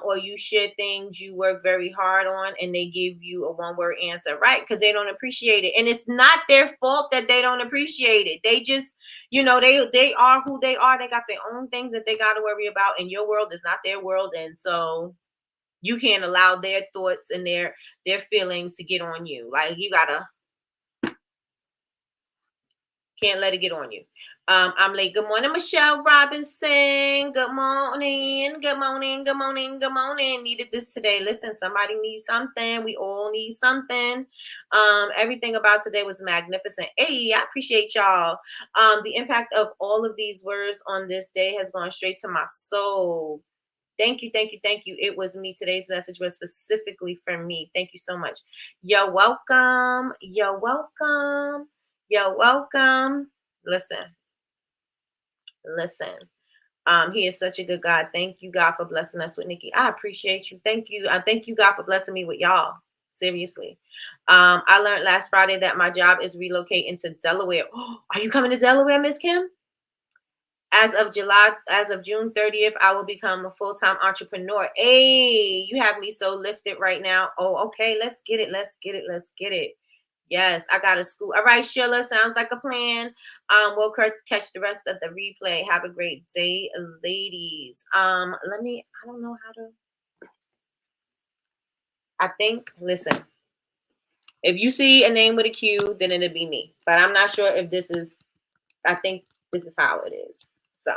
Or you share things you work very hard on and they give you a one-word answer, right? Because they don't appreciate it. And it's not their fault that they don't appreciate it. They just, they are who they are. They got their own things that they gotta worry about, and your world is not their world. And so you can't allow their thoughts and their feelings to get on you. Like you gotta can't let it get on you. I'm late. Good morning, Michelle Robinson. Good morning. Good morning. Good morning. Good morning. Needed this today. Listen, somebody needs something. We all need something. Everything about today was magnificent. Hey, I appreciate y'all. The impact of all of these words on this day has gone straight to my soul. Thank you, thank you, thank you. It was me. Today's message was specifically for me. Thank you so much. You're welcome. You're welcome. You're welcome. Listen, listen. He is such a good God. Thank you, God, for blessing us with Nikki. I appreciate you. Thank you. I thank you, God, for blessing me with y'all. Seriously. I learned last Friday that my job is relocating to Delaware. Are you coming to Delaware, Miss Kim? As of June 30th, I will become a full-time entrepreneur. Hey, you have me so lifted right now. Oh, okay. Let's get it. Let's get it. Let's get it. Yes, I got a school. All right, Sheila, sounds like a plan. We'll catch the rest of the replay. Have a great day, ladies. I don't know how to. I think, listen, if you see a name with a Q, then it'll be me. But I'm not sure if I think this is how it is. So.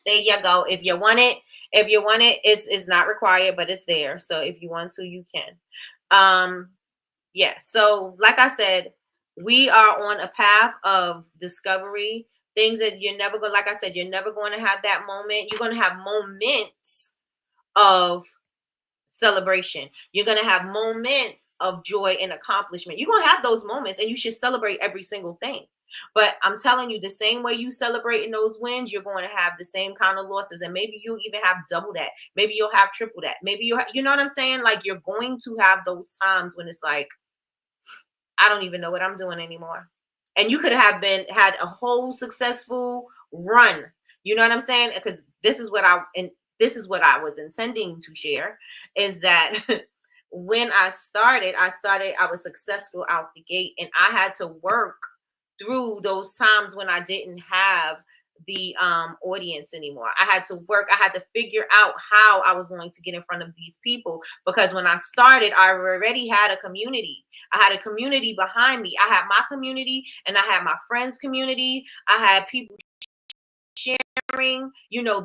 There you go. If you want it, it's not required, but it's there. So if you want to, you can. Yeah. So like I said, we are on a path of discovery. Things that you're never going, like I said, you're never going to have that moment. You're going to have moments of celebration. You're going to have moments of joy and accomplishment. You're going to have those moments, and you should celebrate every single thing. But I'm telling you, the same way you celebrate in those wins, you're going to have the same kind of losses. And maybe you even have double that. Maybe you'll have triple that. Maybe you know what I'm saying? Like, you're going to have those times when it's like, I don't even know what I'm doing anymore. And you could have had a whole successful run. You know what I'm saying? Because this is what I was intending to share, is that when I started, I was successful out the gate, and I had to work through those times when I didn't have the audience anymore. I had to work. I had to figure out how I was going to get in front of these people, because when I started, I already had a community. I had a community behind me. I had my community, and I had my friends' community. I had people sharing,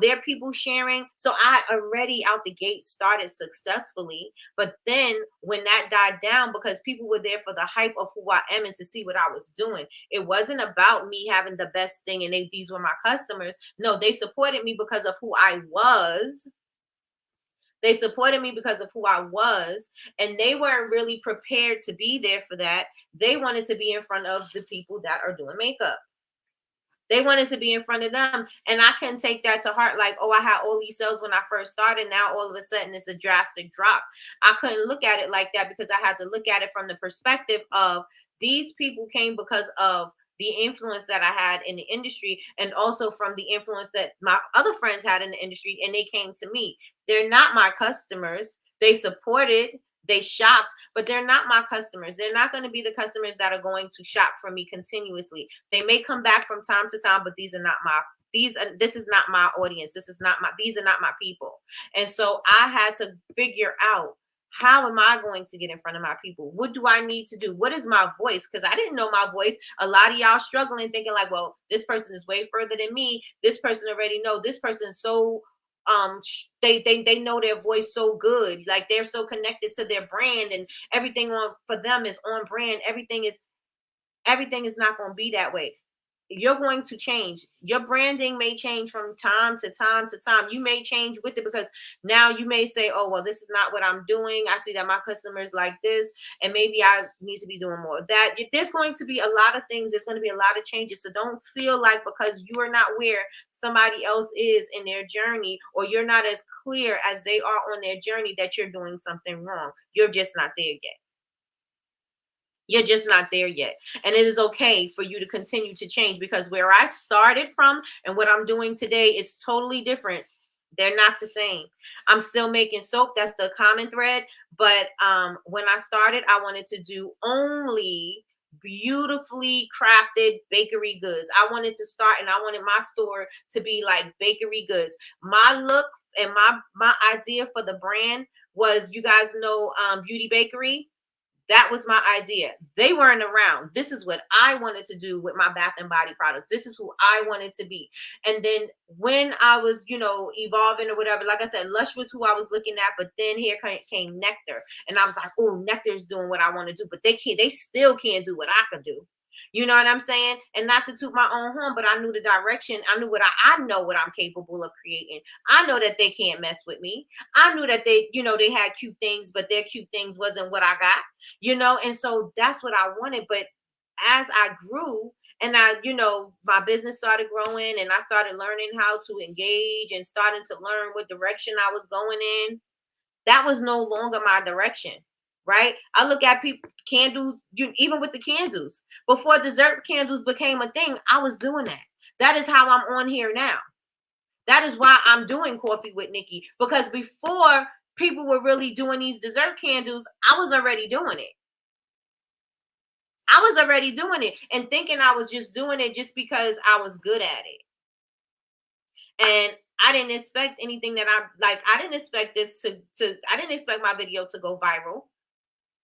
their people sharing. So I already out the gate started successfully. But then when that died down, because people were there for the hype of who I am and to see what I was doing, it wasn't about me having the best thing and these were my customers. No, they supported me because of who I was. They supported me because of who I was, and they weren't really prepared to be there for that. They wanted to be in front of the people that are doing makeup. They wanted to be in front of them. And I couldn't take that to heart. Like, oh, I had all these sales when I first started. Now all of a sudden it's a drastic drop. I couldn't look at it like that, because I had to look at it from the perspective of these people came because of the influence that I had in the industry, and also from the influence that my other friends had in the industry, and they came to me. They're not my customers. They supported, they shopped, but they're not my customers. They're not going to be the customers that are going to shop from me continuously. They may come back from time to time, but this is not my audience. These are not my people. And so I had to figure out, how am I going to get in front of my people? What do I need to do? What is my voice? Because I didn't know my voice. A lot of y'all struggling, thinking like, well, this person is way further than me. This person already know. This person is so they know their voice so good, like they're so connected to their brand, and everything for them is on brand. Everything is not going to be that way. you're going to change. Your branding may change from time to time to time. You may change with it because now you may say, oh, well, this is not what I'm doing. I see that my customers like this, and maybe I need to be doing more of that. There's going to be a lot of things. There's going to be a lot of changes. So don't feel like because you are not where somebody else is in their journey, or you're not as clear as they are on their journey, that you're doing something wrong. You're just not there yet. You're just not there yet. And it is okay for you to continue to change, because where I started from and what I'm doing today is totally different. They're not the same. I'm still making soap. That's the common thread. But when I started, I wanted to do only beautifully crafted bakery goods. I wanted to start, and I wanted my store to be like bakery goods. My look and my idea for the brand was, you guys know, Beauty Bakery. That was my idea. They weren't around. This is what I wanted to do with my Bath and Body products. This is who I wanted to be. And then when I was, evolving or whatever, like I said, Lush was who I was looking at. But then here came Nectar, and I was like, oh, Nectar's doing what I want to do, but they can't. They still can't do what I could do. You know what I'm saying? And not to toot my own horn, but I knew the direction. I knew I know what I'm capable of creating. I know that they can't mess with me. I knew that they had cute things, but their cute things wasn't what I got. And so that's what I wanted. But as I grew, and my business started growing, and I started learning how to engage and starting to learn what direction I was going in, that was no longer my direction. Right? I look at people candles, even with the candles. Before dessert candles became a thing, I was doing that. That is how I'm on here now. That is why I'm doing Coffee with Nikki, because before people were really doing these dessert candles, I was already doing it. I was already doing it and thinking I was just doing it just because I was good at it. And I didn't expect anything that I didn't expect I didn't expect my video to go viral.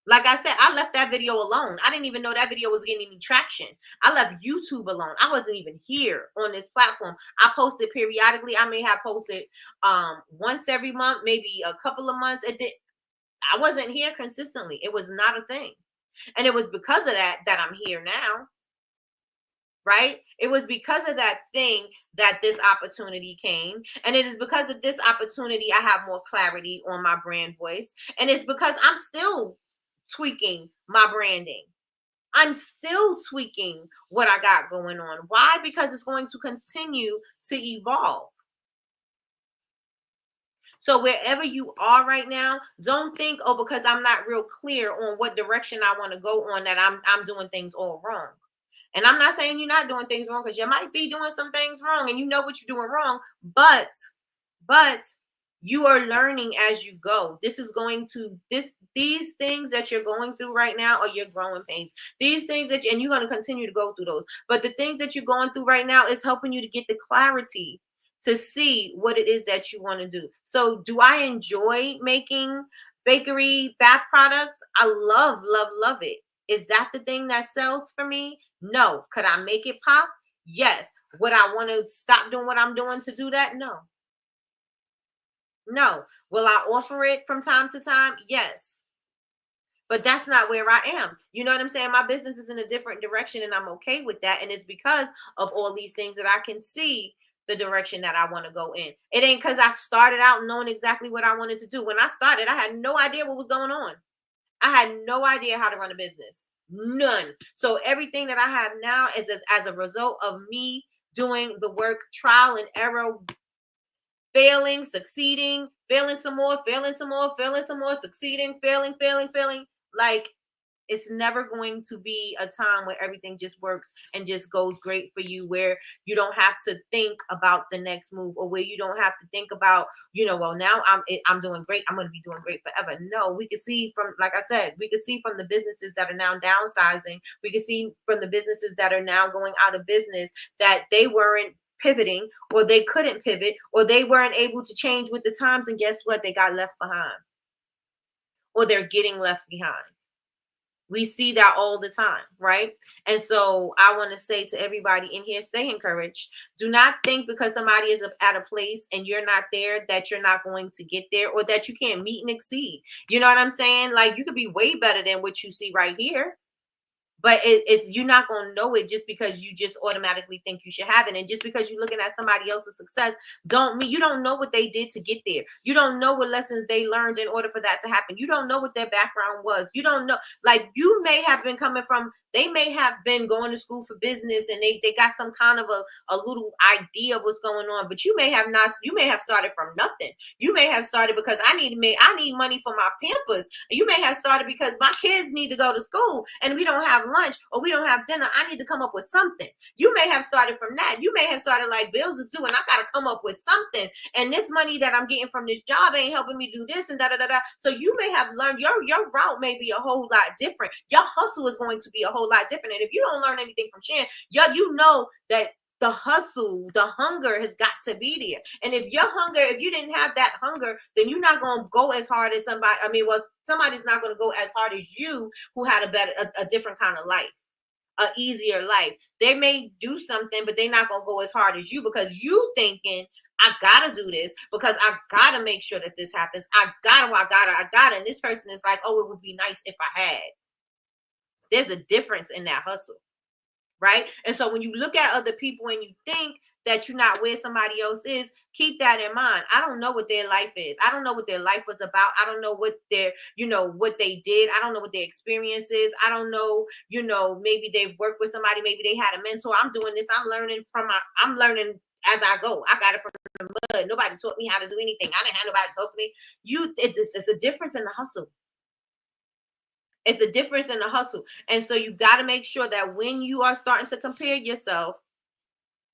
Like I said, I left that video alone. I didn't even know that video was getting any traction. I left YouTube alone. I wasn't even here on this platform. I posted periodically. I may have posted once every month, maybe a couple of months. I wasn't here consistently. It was not a thing. And it was because of that I'm here now. Right? It was because of that thing that this opportunity came. And it is because of this opportunity I have more clarity on my brand voice. And it's because I'm still tweaking my branding. I'm still tweaking what I got going on. Why? Because it's going to continue to evolve. So wherever you are right now, don't think, oh, because I'm not real clear on what direction I want to go on, that I'm doing things all wrong. And I'm not saying you're not doing things wrong, because you might be doing some things wrong and you know what you're doing wrong, but you are learning as you go. These things that you're going through right now are your growing pains. These things and you're going to continue to go through those. But the things that you're going through right now is helping you to get the clarity to see what it is that you want to do. So do I enjoy making bakery bath products? I love, love, love it. Is that the thing that sells for me? No. Could I make it pop? Yes. Would I want to stop doing what I'm doing to do that? No. No. Will I offer it from time to time? Yes. But that's not where I am. You know what I'm saying? My business is in a different direction, and I'm okay with that. And it's because of all these things that I can see the direction that I want to go in. It ain't because I started out knowing exactly what I wanted to do. When I started, I had no idea what was going on. I had no idea how to run a business. None. So everything that I have now is as a result of me doing the work, trial and error, failing, succeeding, failing some more, failing some more, failing some more, succeeding, failing, failing, failing. Like, it's never going to be a time where everything just works and just goes great for you, where you don't have to think about the next move, or where you don't have to think about, well, now I'm doing great, I'm going to be doing great forever. No, we can see from, like I said, we can see from the businesses that are now downsizing. We can see from the businesses that are now going out of business that they weren't pivoting, or they couldn't pivot, or they weren't able to change with the times. And guess what? They got left behind, or they're getting left behind. We see that all the time, right? And so I want to say to everybody in here, stay encouraged. Do not think because somebody is at a place and you're not there that you're not going to get there, or that you can't meet and exceed. You know what I'm saying? Like, you could be way better than what you see right here. But it's you're not gonna know it just because you just automatically think you should have it, and just because you're looking at somebody else's success, don't mean you don't know what they did to get there. You don't know what lessons they learned in order for that to happen. You don't know what their background was. You don't know, like you may have been coming from. They may have been going to school for business, and they got some kind of a little idea of what's going on, but you may have not. You may have started from nothing. You may have started because I need money for my Pampers. You may have started because my kids need to go to school and we don't have lunch or we don't have dinner. I need to come up with something. You may have started from that. You may have started like bills is due and I got to come up with something. And this money that I'm getting from this job ain't helping me do this and da da da da. So you may have learned your route may be a whole lot different. Your hustle is going to be a whole lot different. And if you don't learn anything from Shan, you know that the hustle, the hunger has got to be there. And if you didn't have that hunger, then you're not going to go as hard as somebody. I mean, well, somebody's not going to go as hard as you who had a different kind of life, a easier life. They may do something, but they're not going to go as hard as you because you thinking, I gotta do this because I gotta make sure that this happens. I gotta. And this person is like, oh, it would be nice if I had. There's a difference in that hustle. Right? And so when you look at other people and you think that you're not where somebody else is, keep that in mind. I don't know what their life is. I don't know what their life was about. I don't know what what they did. I don't know what their experience is. I don't know, maybe they've worked with somebody, maybe they had a mentor. I'm doing this. I'm learning as I go. I got it from the mud. Nobody taught me how to do anything. I didn't have nobody talk to me. It's a difference in the hustle. It's a difference in the hustle. And so you got to make sure that when you are starting to compare yourself,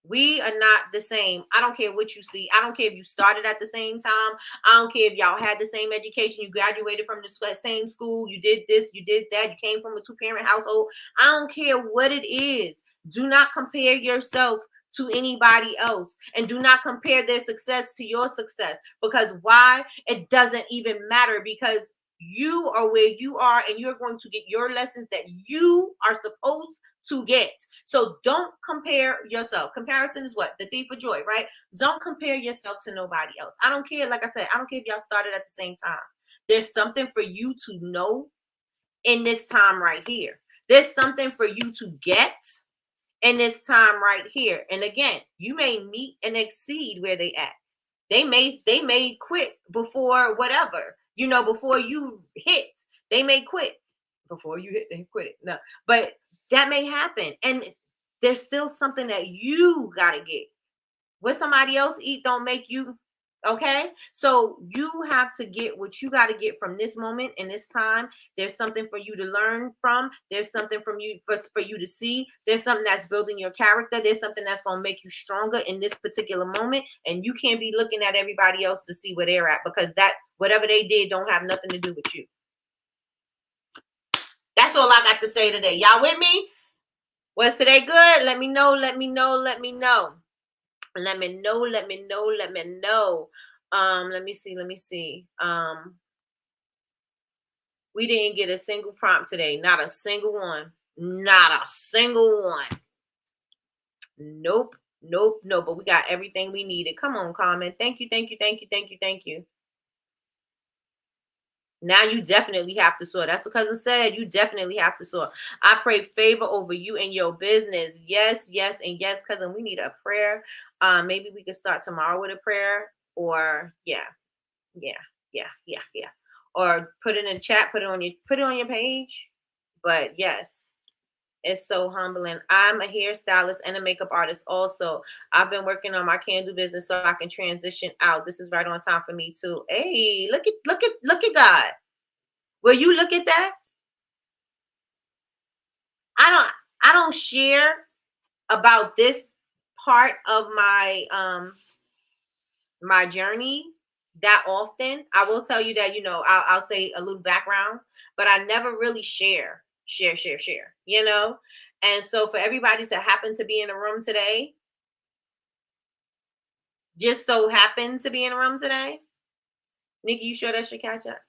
we are not the same. I don't care what you see. I don't care if you started at the same time. I don't care if y'all had the same education. You graduated from the same school. You did this, you did that. You came from a two-parent household. I don't care what it is. Do not compare yourself to anybody else, and do not compare their success to your success, because why? It doesn't even matter, because you are where you are and you're going to get your lessons that you are supposed to get. So don't compare yourself. Comparison is what? The thief of joy, right? Don't compare yourself to nobody else. I don't care. Like I said, I don't care if y'all started at the same time. There's something for you to know in this time right here. There's something for you to get in this time right here. And again, you may meet and exceed where they at. They may quit before whatever, before you hit. They may quit before you hit. They quit it. No, but that may happen, and there's still something that you gotta get. What somebody else eat don't make you. Okay, so you have to get what you got to get from this moment in this time. There's something for you to learn from. There's something from you for you to see. There's something that's building your character. There's something that's going to make you stronger in this particular moment. And you can't be looking at everybody else to see where they're at, because that whatever they did don't have nothing to do with you. That's all I got to say today. Y'all with me? Was today good? Let me know. Let me know. Let me know. Let me know. Let me know. Let me know. Let me see. We didn't get a single prompt today. Not a single one. Not a single one. Nope. But we got everything we needed. Come on, Carmen. Thank you. Now you definitely have to soar. That's what cousin said. You definitely have to soar. I pray favor over you and your business. Yes, and yes, cousin. We need a prayer. Maybe we could start tomorrow with a prayer, or yeah. Or put it in chat. Put it on your page. But yes. It's so humbling. I'm a hairstylist and a makeup artist also. I've been working on my candle business so I can transition out. This is right on time for me too. Hey, look at God. Will you look at that? I don't share about this part of my journey that often. I will tell you that, I'll say a little background, but I never really share. And so for everybody to happen to be in a room today, just so happen to be in a room today, Nikki, you sure that should catch up?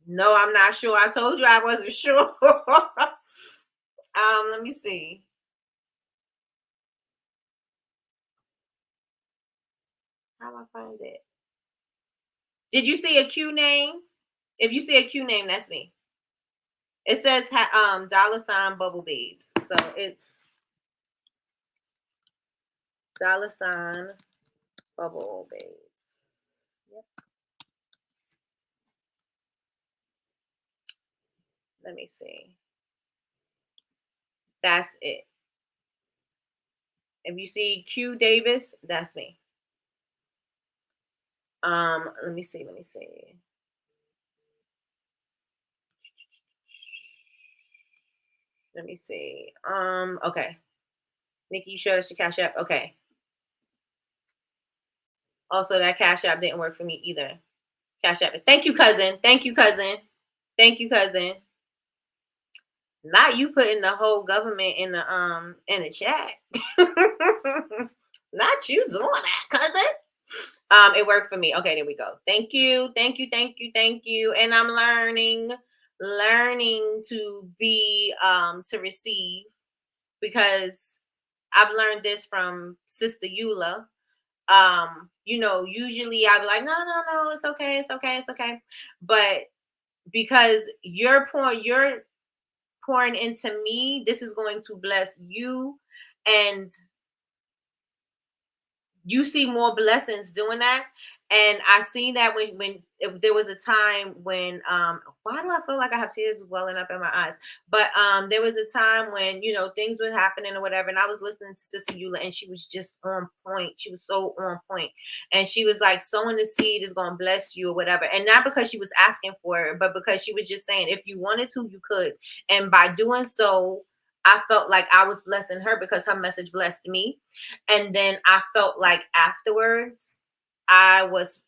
No, I'm not sure. I told you I wasn't sure. Let me see. How do I find it? Did you see a Q name? If you see a Q name, that's me. It says $ bubble babes. So it's $ bubble babes. Yep. Let me see. That's it. If you see Q Davis, that's me. Let me see. Let me see. Let me see. Okay. Nikki, you showed us your Cash App. Okay. Also, that Cash App didn't work for me either. Cash App. Thank you, cousin. Thank you, cousin. Thank you, cousin. Not you putting the whole government in the chat. Not you doing that, cousin. It worked for me. Okay, there we go. Thank you, thank you, thank you, thank you. And I'm learning to be to receive, because I've learned this from Sister Eula. Usually I'd be like, no, no, no, it's okay, it's okay, it's okay. But because you're pouring into me, this is going to bless you, and you see more blessings doing that. And I see that when if there was a time when why do I feel like I have tears welling up in my eyes? But there was a time when things were happening or whatever, and I was listening to Sister Eula, and she was just on point. She was so on point, and she was like, sowing the seed is gonna bless you or whatever. And not because she was asking for it, but because she was just saying if you wanted to, you could. And by doing so, I felt like I was blessing her because her message blessed me. And then I felt like afterwards, I was,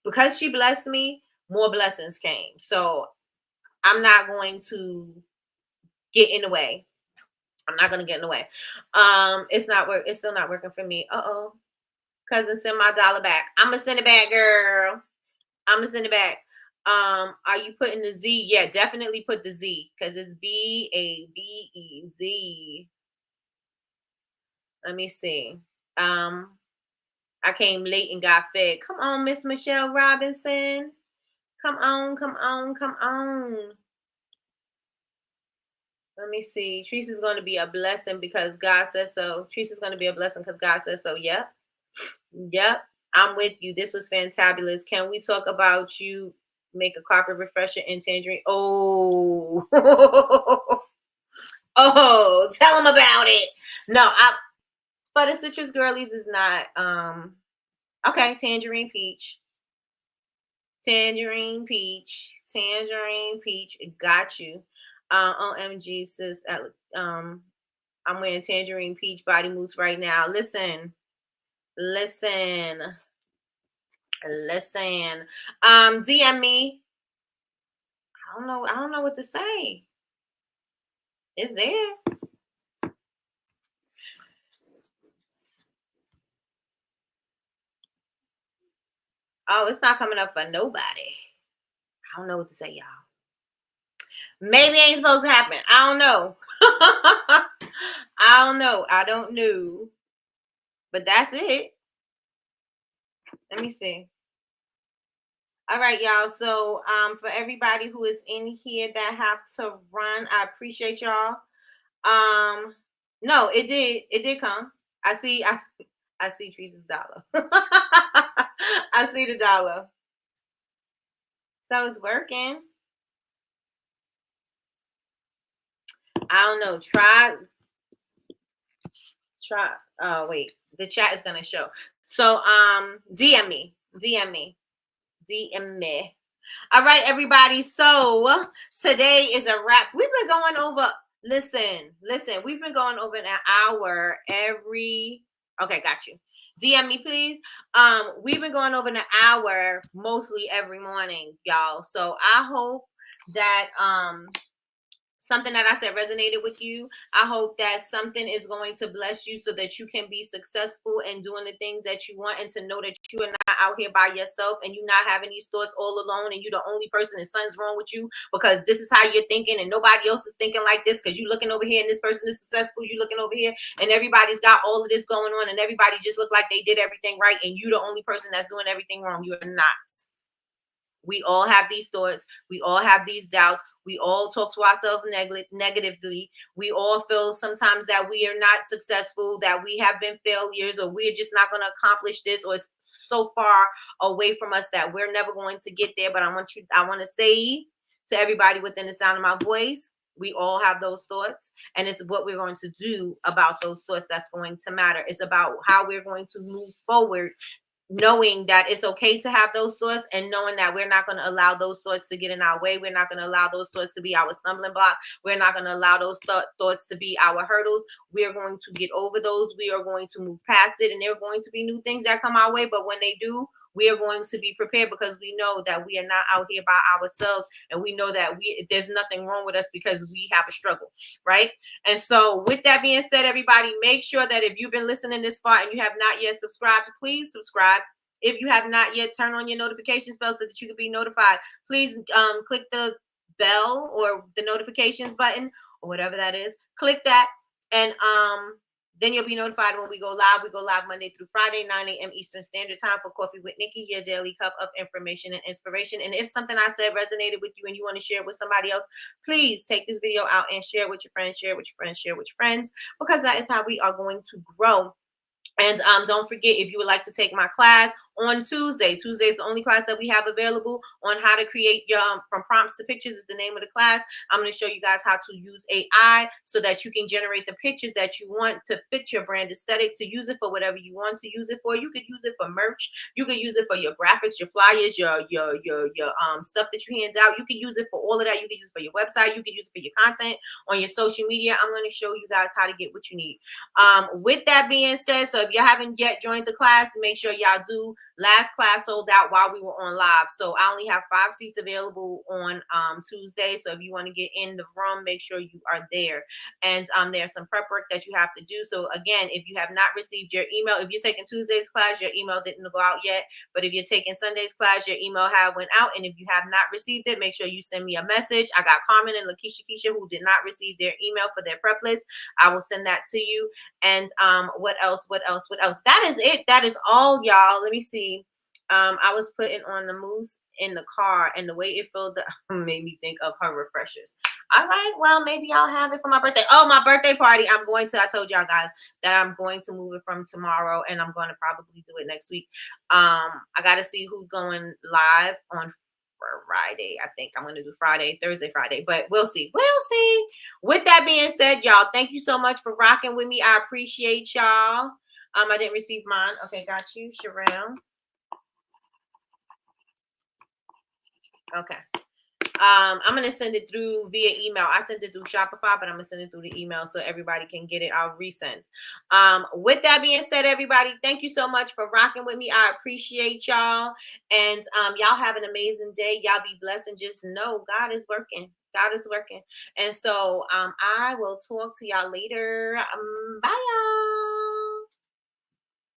because she blessed me, more blessings came. So I'm not going to get in the way. I'm not going to get in the way. It's still not working for me. Uh-oh. Cousin, send my dollar back. I'm going to send it back, girl. I'm going to send it back. Are you putting the Z? Yeah, definitely put the Z, because it's BABEZ. Let me see. I came late and got fed. Come on, Miss Michelle Robinson. Come on, come on, come on. Let me see. Teresa's going to be a blessing because God says so. Teresa's going to be a blessing because God says so. Yep. Yep. I'm with you. This was fantabulous. Can we talk about you make a carpet refresher in tangerine? Oh. Oh, tell them about it. No, but a citrus girlies is not okay, tangerine peach. Tangerine peach. Tangerine peach. Got you. OMG, sis. I'm wearing tangerine peach body mousse right now. Listen. DM me. I don't know what to say. It's there. Oh, it's not coming up for nobody. I don't know what to say, y'all. Maybe it ain't supposed to happen. I don't know. I don't know. I don't know. But that's it. Let me see. All right, y'all. So for everybody who is in here that have to run, I appreciate y'all. No, it did come. I see Teresa's dollar. I see the dollar. So it's working. I don't know. Try. Wait, the chat is gonna show. So DM me. All right, everybody. So today is a wrap. We've been going over. Listen. We've been going over an hour every. Okay, got you. DM me, please. We've been going over an hour mostly every morning, y'all. So I hope that something that I said resonated with you. I hope that something is going to bless you so that you can be successful in doing the things that you want, and to know that you are not out here by yourself and you're not having these thoughts all alone and you're the only person and something's wrong with you because this is how you're thinking and nobody else is thinking like this because you're looking over here and this person is successful, you're looking over here and everybody's got all of this going on and everybody just look like they did everything right and you're the only person that's doing everything wrong. You're not. We all have these thoughts. We all have these doubts. We all talk to ourselves negatively. We all feel sometimes that we are not successful, that we have been failures, or we're just not going to accomplish this, or it's so far away from us that we're never going to get there. But I want to say to everybody within the sound of my voice, we all have those thoughts, and it's what we're going to do about those thoughts that's going to matter. It's about how we're going to move forward, knowing that it's okay to have those thoughts, and knowing that we're not going to allow those thoughts to get in our way. We're not going to allow those thoughts to be our stumbling block. We're not going to allow those thoughts to be our hurdles. We are going to get over those. We are going to move past it, and there are going to be new things that come our way. But when they do, we are going to be prepared, because we know that we are not out here by ourselves, and we know that there's nothing wrong with us because we have a struggle, right? And so with that being said, everybody, make sure that if you've been listening this far and you have not yet subscribed, please subscribe. If you have not yet, turn on your notification bell so that you can be notified. Please click the bell or the notifications button or whatever that is. Click that, and then you'll be notified when we go live. We go live Monday through Friday, 9 a.m. Eastern Standard Time for Coffee with Nikki, your daily cup of information and inspiration. And if something I said resonated with you and you want to share it with somebody else, please take this video out and share it with your friends, share it with your friends, share it with your friends, because that is how we are going to grow. And don't forget, if you would like to take my class on Tuesday is the only class that we have available on how to create your from prompts to pictures is the name of the class. I'm going to show you guys how to use AI so that you can generate the pictures that you want to fit your brand aesthetic, to use it for whatever you want to use it for. You could use it for merch. You could use it for your graphics, your flyers, your stuff that you hand out. You can use it for all of that. You can use it for your website. You can use it for your content on your social media. I'm going to show you guys how to get what you need. With that being said, so if you haven't yet joined the class, make sure y'all do. Last class sold out while we were on live, so I only have 5 seats available on Tuesday. So if you want to get in the room, make sure you are there. And there's some prep work that you have to do. So again, if you have not received your email, if you're taking Tuesday's class, your email didn't go out yet. But if you're taking Sunday's class, your email went out. And if you have not received it, make sure you send me a message. I got Carmen and Lakeisha who did not receive their email for their prep list. I will send that to you. And what else? That is it. That is all, y'all. Let me see. I was putting on the mousse in the car, and the way it felt made me think of her refreshers. All right, well, maybe I'll have it for my birthday. Oh, my birthday party. I told y'all guys that I'm going to move it from tomorrow, and I'm going to probably do it next week. I got to see who's going live on Friday. I think I'm going to do Thursday, Friday, but we'll see. With that being said, y'all, thank you so much for rocking with me. I appreciate y'all. I didn't receive mine. Okay, got you, Sherelle. Okay. I'm going to send it through via email. I sent it through Shopify, but I'm going to send it through the email so everybody can get it. I'll resend. With that being said, everybody, thank you so much for rocking with me. I appreciate y'all. And y'all have an amazing day. Y'all be blessed, and just know God is working. God is working. And so I will talk to y'all later. Bye, y'all.